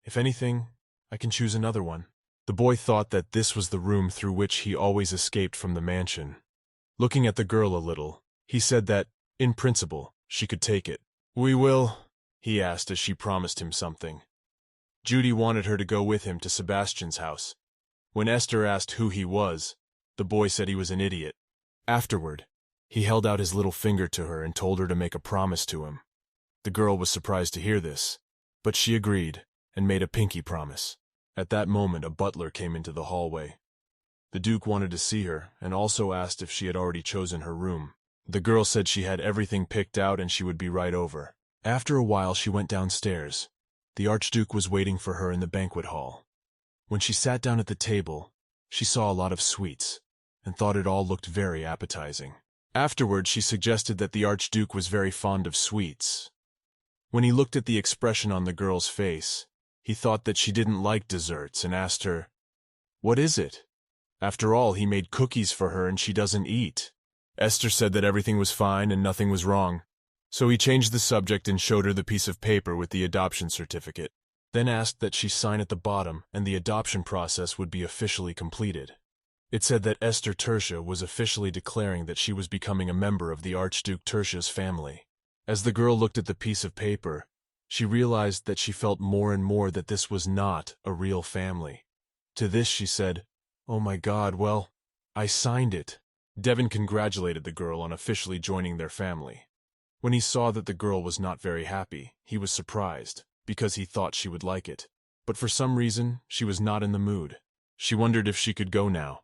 If anything, I can choose another one." The boy thought that this was the room through which he always escaped from the mansion. Looking at the girl a little, he said that, in principle, she could take it. "We will?" he asked as she promised him something. Judy wanted her to go with him to Sebastian's house. When Esther asked who he was, the boy said he was an idiot. Afterward, he held out his little finger to her and told her to make a promise to him. The girl was surprised to hear this, but she agreed and made a pinky promise. At that moment, a butler came into the hallway. The Duke wanted to see her and also asked if she had already chosen her room. The girl said she had everything picked out and she would be right over. After a while, she went downstairs. The Archduke was waiting for her in the banquet hall. When she sat down at the table, she saw a lot of sweets and thought it all looked very appetizing. Afterward, she suggested that the Archduke was very fond of sweets. When he looked at the expression on the girl's face, he thought that she didn't like desserts and asked her, "What is it?" After all, he made cookies for her and she doesn't eat. Esther said that everything was fine and nothing was wrong. So he changed the subject and showed her the piece of paper with the adoption certificate, then asked that she sign at the bottom and the adoption process would be officially completed. It said that Esther Tertia was officially declaring that she was becoming a member of the Archduke Tertia's family. As the girl looked at the piece of paper, she realized that she felt more and more that this was not a real family. To this she said, "Oh my God, well, I signed it." Devin congratulated the girl on officially joining their family. When he saw that the girl was not very happy, he was surprised, because he thought she would like it. But for some reason, she was not in the mood. She wondered if she could go now.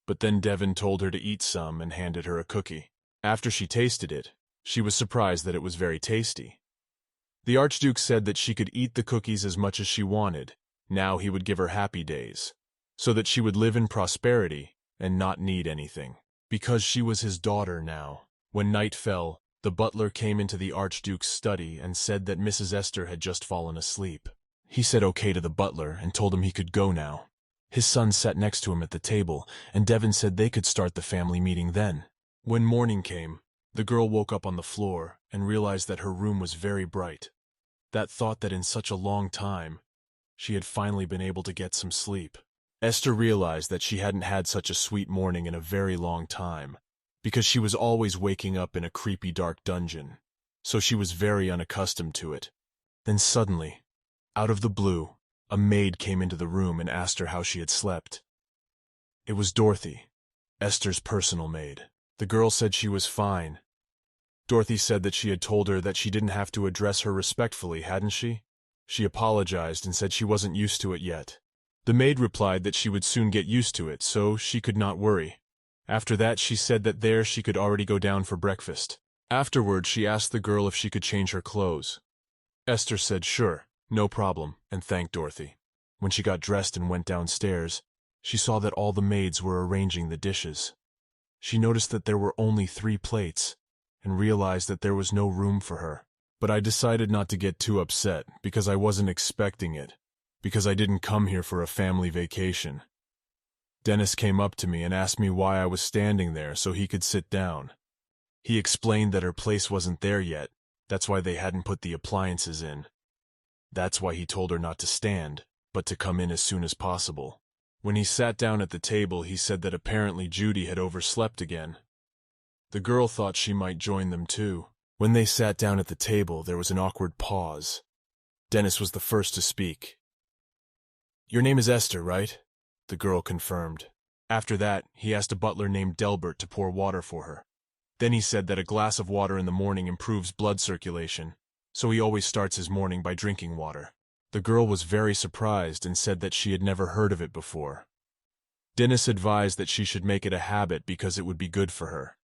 But then Devin told her to eat some and handed her a cookie. After she tasted it, she was surprised that it was very tasty. The Archduke said that she could eat the cookies as much as she wanted. Now he would give her happy days, so that she would live in prosperity and not need anything. Because she was his daughter now. When night fell, the butler came into the Archduke's study and said that Mrs. Esther had just fallen asleep. He said okay to the butler and told him he could go now. His son sat next to him at the table, and Devin said they could start the family meeting then. When morning came, the girl woke up on the floor and realized that her room was very bright. That thought that in such a long time, she had finally been able to get some sleep. Esther realized that she hadn't had such a sweet morning in a very long time, because she was always waking up in a creepy dark dungeon, so she was very unaccustomed to it. Then suddenly, out of the blue, a maid came into the room and asked her how she had slept. It was Dorothy, Esther's personal maid. The girl said she was fine. Dorothy said that she had told her that she didn't have to address her respectfully, hadn't she? She apologized and said she wasn't used to it yet. The maid replied that she would soon get used to it, so she could not worry. After that, she said that there she could already go down for breakfast. Afterward, she asked the girl if she could change her clothes. Esther said sure, no problem, and thanked Dorothy. When she got dressed and went downstairs, she saw that all the maids were arranging the dishes. She noticed that there were only 3 plates, and realized that there was no room for her. But I decided not to get too upset, because I wasn't expecting it, because I didn't come here for a family vacation. Dennis came up to me and asked me why I was standing there so he could sit down. He explained that her place wasn't there yet, that's why they hadn't put the appliances in. That's why he told her not to stand, but to come in as soon as possible. When he sat down at the table, he said that apparently Judy had overslept again. The girl thought she might join them too. When they sat down at the table, there was an awkward pause. Dennis was the first to speak. "Your name is Esther, right?" The girl confirmed. After that, he asked a butler named Delbert to pour water for her. Then he said that a glass of water in the morning improves blood circulation, so he always starts his morning by drinking water. The girl was very surprised and said that she had never heard of it before. Dennis advised that she should make it a habit because it would be good for her.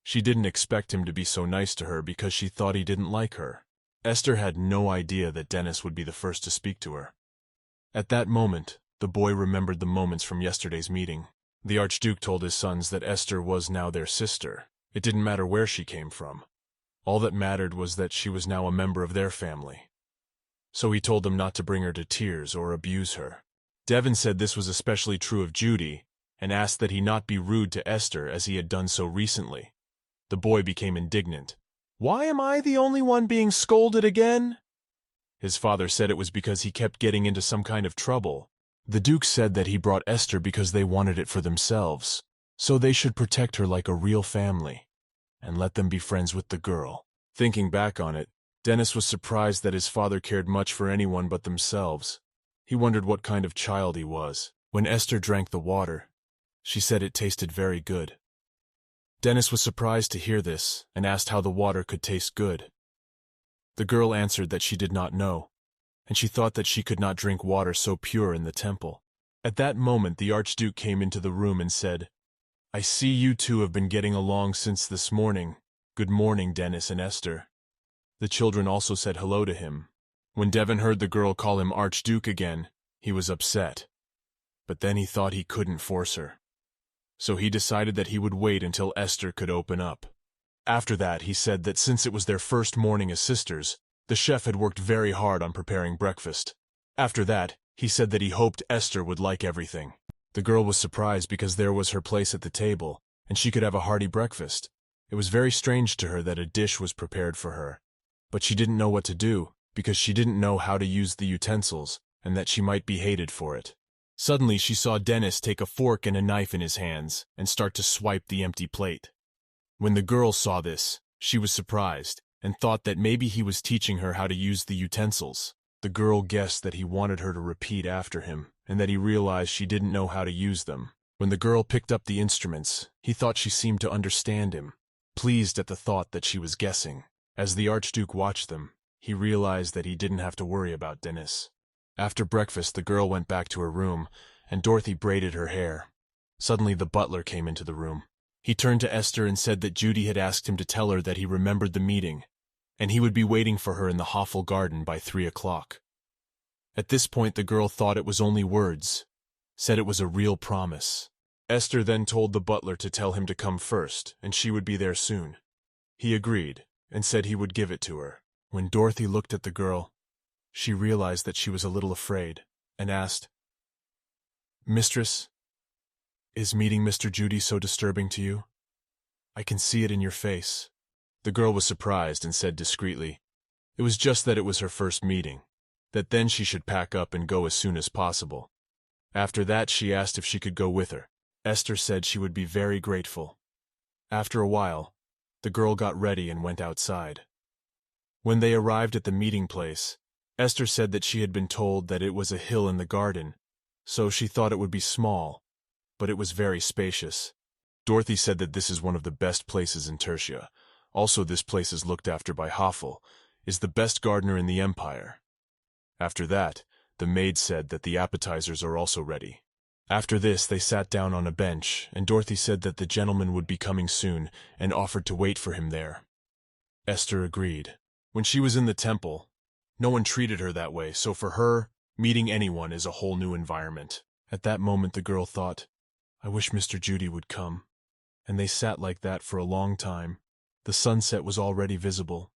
She didn't expect him to be so nice to her because she thought he didn't like her. Esther had no idea that Dennis would be the first to speak to her. At that moment, the boy remembered the moments from yesterday's meeting. The Archduke told his sons that Esther was now their sister. It didn't matter where she came from. All that mattered was that she was now a member of their family. So he told them not to bring her to tears or abuse her. Devin said this was especially true of Judy, and asked that he not be rude to Esther as he had done so recently. The boy became indignant. "Why am I the only one being scolded again?" His father said it was because he kept getting into some kind of trouble. The Duke said that he brought Esther because they wanted it for themselves. so they should protect her like a real family, and let them be friends with the girl. Thinking back on it, Dennis was surprised that his father cared much for anyone but themselves. He wondered what kind of child he was. When Esther drank the water, she said it tasted very good. Dennis was surprised to hear this and asked how the water could taste good. The girl answered that she did not know, and she thought that she could not drink water so pure in the temple. At that moment the Archduke came into the room and said, "I see you two have been getting along since this morning. Good morning, Dennis and Esther." The children also said hello to him. When Devon heard the girl call him Archduke again, he was upset. But then he thought he couldn't force her. So he decided that he would wait until Esther could open up. After that, he said that since it was their first morning as sisters, the chef had worked very hard on preparing breakfast. After that, he said that he hoped Esther would like everything. The girl was surprised because there was her place at the table, and she could have a hearty breakfast. It was very strange to her that a dish was prepared for her. But she didn't know what to do, because she didn't know how to use the utensils, and that she might be hated for it. Suddenly she saw Dennis take a fork and a knife in his hands and start to swipe the empty plate. When the girl saw this, she was surprised and thought that maybe he was teaching her how to use the utensils. The girl guessed that he wanted her to repeat after him, and that he realized she didn't know how to use them. When the girl picked up the instruments, he thought she seemed to understand him, pleased at the thought that she was guessing. As the Archduke watched them, he realized that he didn't have to worry about Dennis. After breakfast, the girl went back to her room, and Dorothy braided her hair. Suddenly the butler came into the room. He turned to Esther and said that Judy had asked him to tell her that he remembered the meeting, and he would be waiting for her in the Hoffel garden by 3 o'clock. At this point the girl thought it was only words, said it was a real promise. Esther then told the butler to tell him to come first, and she would be there soon. He agreed, and said he would give it to her. When Dorothy looked at the girl, she realized that she was a little afraid, and asked, "Mistress, is meeting Mr. Judy so disturbing to you? I can see it in your face." The girl was surprised and said discreetly, it was just that it was her first meeting, that then she should pack up and go as soon as possible. After that she asked if she could go with her. Esther said she would be very grateful. After a while, the girl got ready and went outside. When they arrived at the meeting place, Esther said that she had been told that it was a hill in the garden, so she thought it would be small, but it was very spacious. Dorothy said that this is one of the best places in Tertia. Also, this place is looked after by Hoffel, is the best gardener in the empire. After that, the maid said that the appetizers are also ready. After this, they sat down on a bench, and Dorothy said that the gentleman would be coming soon and offered to wait for him there. Esther agreed. When she was in the temple, no one treated her that way, so for her, meeting anyone is a whole new environment. At that moment the girl thought, I wish Mr. Judy would come. And they sat like that for a long time. The sunset was already visible.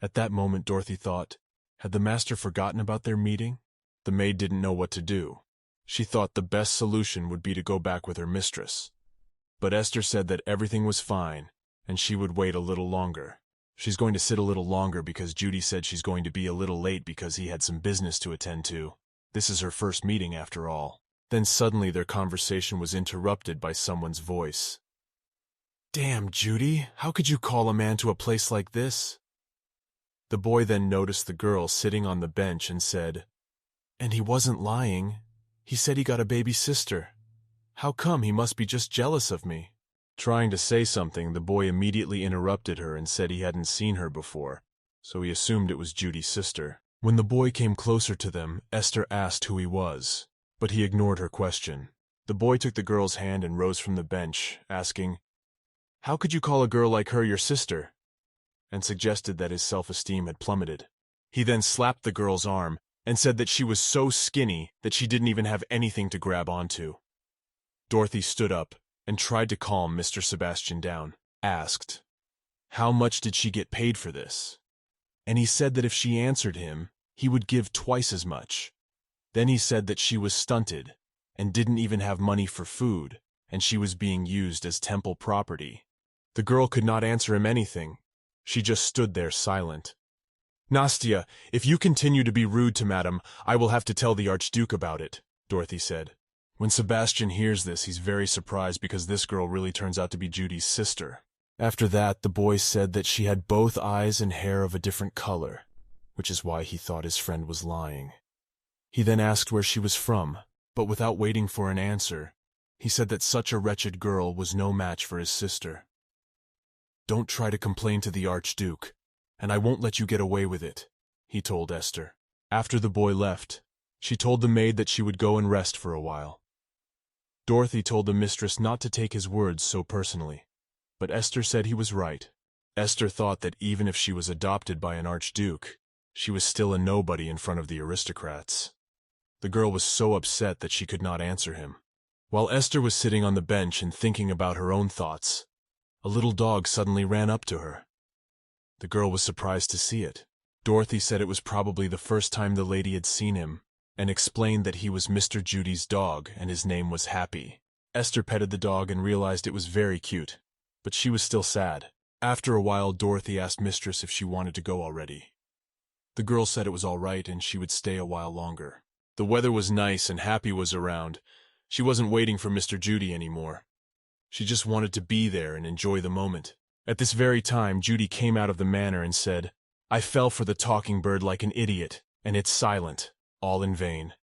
At that moment Dorothy thought, had the master forgotten about their meeting? The maid didn't know what to do. She thought the best solution would be to go back with her mistress. But Esther said that everything was fine, and she would wait a little longer. She's going to sit a little longer because Judy said she's going to be a little late because he had some business to attend to. This is her first meeting after all. Then suddenly their conversation was interrupted by someone's voice. Damn, Judy, how could you call a man to a place like this? The boy then noticed the girl sitting on the bench and said, And he wasn't lying. He said he got a baby sister. How come? He must be just jealous of me. Trying to say something, the boy immediately interrupted her and said he hadn't seen her before, so he assumed it was Judy's sister. When the boy came closer to them, Esther asked who he was, but he ignored her question. The boy took the girl's hand and rose from the bench, asking, How could you call a girl like her your sister? And suggested that his self-esteem had plummeted. He then slapped the girl's arm and said that she was so skinny that she didn't even have anything to grab onto. Dorothy stood up and tried to calm Mr. Sebastian down, asked, How much did she get paid for this? And he said that if she answered him, he would give twice as much. Then he said that she was stunted and didn't even have money for food, and she was being used as temple property. The girl could not answer him anything. She just stood there silent. Nastia, if you continue to be rude to Madam, I will have to tell the Archduke about it, Dorothy said. When Sebastian hears this, he's very surprised because this girl really turns out to be Judy's sister. After that, the boy said that she had both eyes and hair of a different color, which is why he thought his friend was lying. He then asked where she was from, but without waiting for an answer, he said that such a wretched girl was no match for his sister. "Don't try to complain to the Archduke, and I won't let you get away with it," he told Esther. After the boy left, she told the maid that she would go and rest for a while. Dorothy told the mistress not to take his words so personally, but Esther said he was right. Esther thought that even if she was adopted by an archduke, she was still a nobody in front of the aristocrats. The girl was so upset that she could not answer him. While Esther was sitting on the bench and thinking about her own thoughts, a little dog suddenly ran up to her. The girl was surprised to see it. Dorothy said it was probably the first time the lady had seen him, and explained that he was Mr. Judy's dog and his name was Happy. Esther petted the dog and realized it was very cute, but she was still sad. After a while, Dorothy asked Mistress if she wanted to go already. The girl said it was all right and she would stay a while longer. The weather was nice and Happy was around. She wasn't waiting for Mr. Judy anymore. She just wanted to be there and enjoy the moment. At this very time, Judy came out of the manor and said, "I fell for the talking bird like an idiot, and it's silent. All in vain."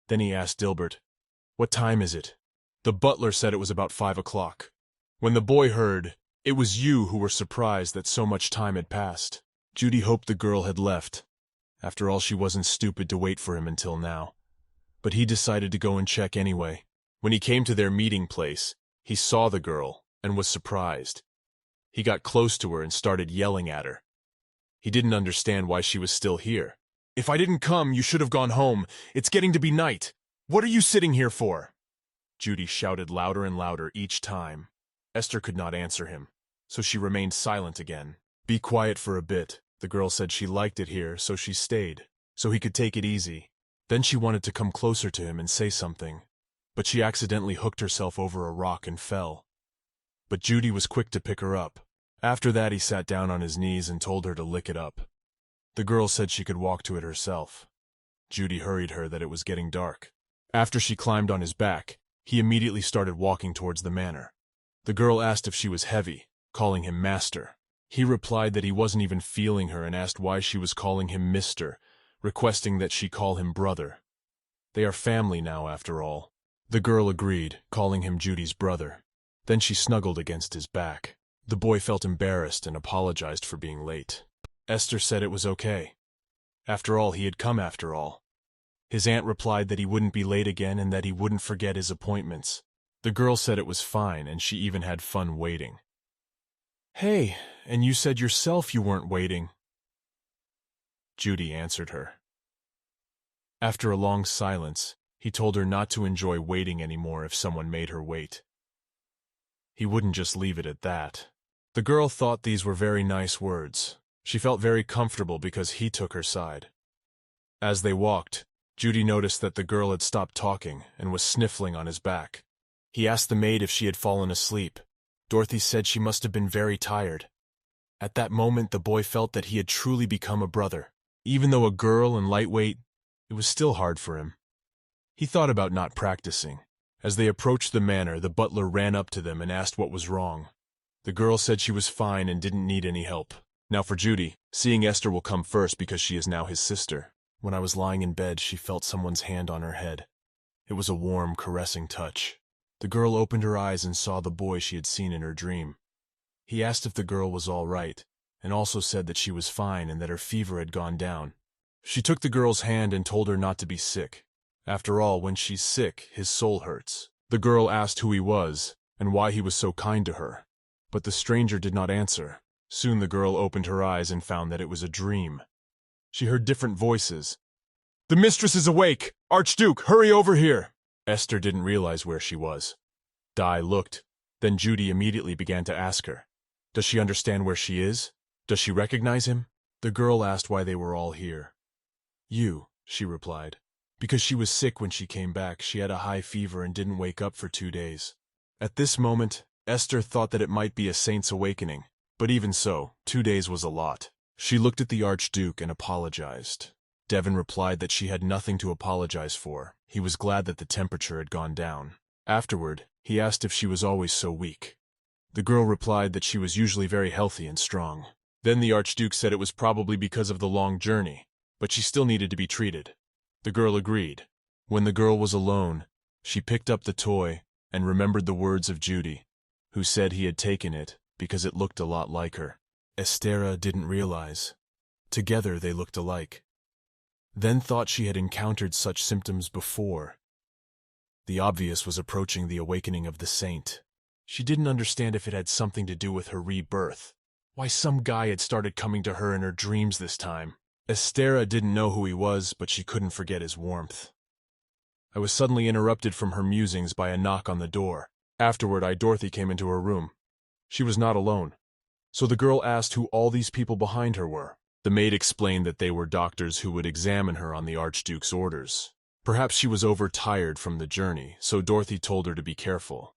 Then he asked Dilbert, "What time is it?" The butler said it was about 5 o'clock. When the boy heard, "It was you who were surprised that so much time had passed." Judy hoped the girl had left. After all, she wasn't stupid to wait for him until now. But he decided to go and check anyway. When he came to their meeting place, he saw the girl and was surprised. He got close to her and started yelling at her. He didn't understand why she was still here. "If I didn't come, you should have gone home. It's getting to be night. What are you sitting here for?" Judy shouted louder and louder each time. Esther could not answer him, so she remained silent again. "Be quiet for a bit." The girl said she liked it here, so she stayed, so he could take it easy. Then she wanted to come closer to him and say something, but she accidentally hooked herself over a rock and fell. But Judy was quick to pick her up. After that, he sat down on his knees and told her to lick it up. The girl said she could walk to it herself. Judy hurried her that it was getting dark. After she climbed on his back, he immediately started walking towards the manor. The girl asked if she was heavy, calling him master. He replied that he wasn't even feeling her and asked why she was calling him mister, requesting that she call him brother. They are family now, after all. The girl agreed, calling him Judy's brother. Then she snuggled against his back. The boy felt embarrassed and apologized for being late. Esther said it was okay. After all, he had come after all. His aunt replied that he wouldn't be late again and that he wouldn't forget his appointments. The girl said it was fine and she even had fun waiting. "Hey, and you said yourself you weren't waiting." Judy answered her. After a long silence, he told her not to enjoy waiting anymore if someone made her wait. He wouldn't just leave it at that. The girl thought these were very nice words. She felt very comfortable because he took her side. As they walked, Judy noticed that the girl had stopped talking and was sniffling on his back. He asked the maid if she had fallen asleep. Dorothy said she must have been very tired. At that moment, the boy felt that he had truly become a brother. Even though a girl and lightweight, it was still hard for him. He thought about not practicing. As they approached the manor, the butler ran up to them and asked what was wrong. The girl said she was fine and didn't need any help. Now for Judy, seeing Esther will come first because she is now his sister. When I was lying in bed, she felt someone's hand on her head. It was a warm, caressing touch. The girl opened her eyes and saw the boy she had seen in her dream. He asked if the girl was all right, and also said that she was fine and that her fever had gone down. She took the girl's hand and told her not to be sick. After all, when she's sick, his soul hurts. The girl asked who he was and why he was so kind to her, but the stranger did not answer. Soon the girl opened her eyes and found that it was a dream. She heard different voices. "The mistress is awake! Archduke, hurry over here!" Esther didn't realize where she was. Di looked. Then Judy immediately began to ask her, "Does she understand where she is? Does she recognize him?" The girl asked why they were all here. "You," she replied. Because she was sick when she came back, she had a high fever and didn't wake up for 2 days. At this moment, Esther thought that it might be a saint's awakening, but even so, 2 days was a lot. She looked at the Archduke and apologized. Devon replied that she had nothing to apologize for. He was glad that the temperature had gone down. Afterward, he asked if she was always so weak. The girl replied that she was usually very healthy and strong. Then the Archduke said it was probably because of the long journey, but she still needed to be treated. The girl agreed. When the girl was alone, she picked up the toy and remembered the words of Judy, who said he had taken it because it looked a lot like her. Estera didn't realize. Together they looked alike. Then thought she had encountered such symptoms before. The obvious was approaching the awakening of the saint. She didn't understand if it had something to do with her rebirth. Why some guy had started coming to her in her dreams this time. Estera didn't know who he was, but she couldn't forget his warmth. I was suddenly interrupted from her musings by a knock on the door. Afterward, Dorothy came into her room. She was not alone. So the girl asked who all these people behind her were. The maid explained that they were doctors who would examine her on the Archduke's orders. Perhaps she was overtired from the journey, so Dorothy told her to be careful.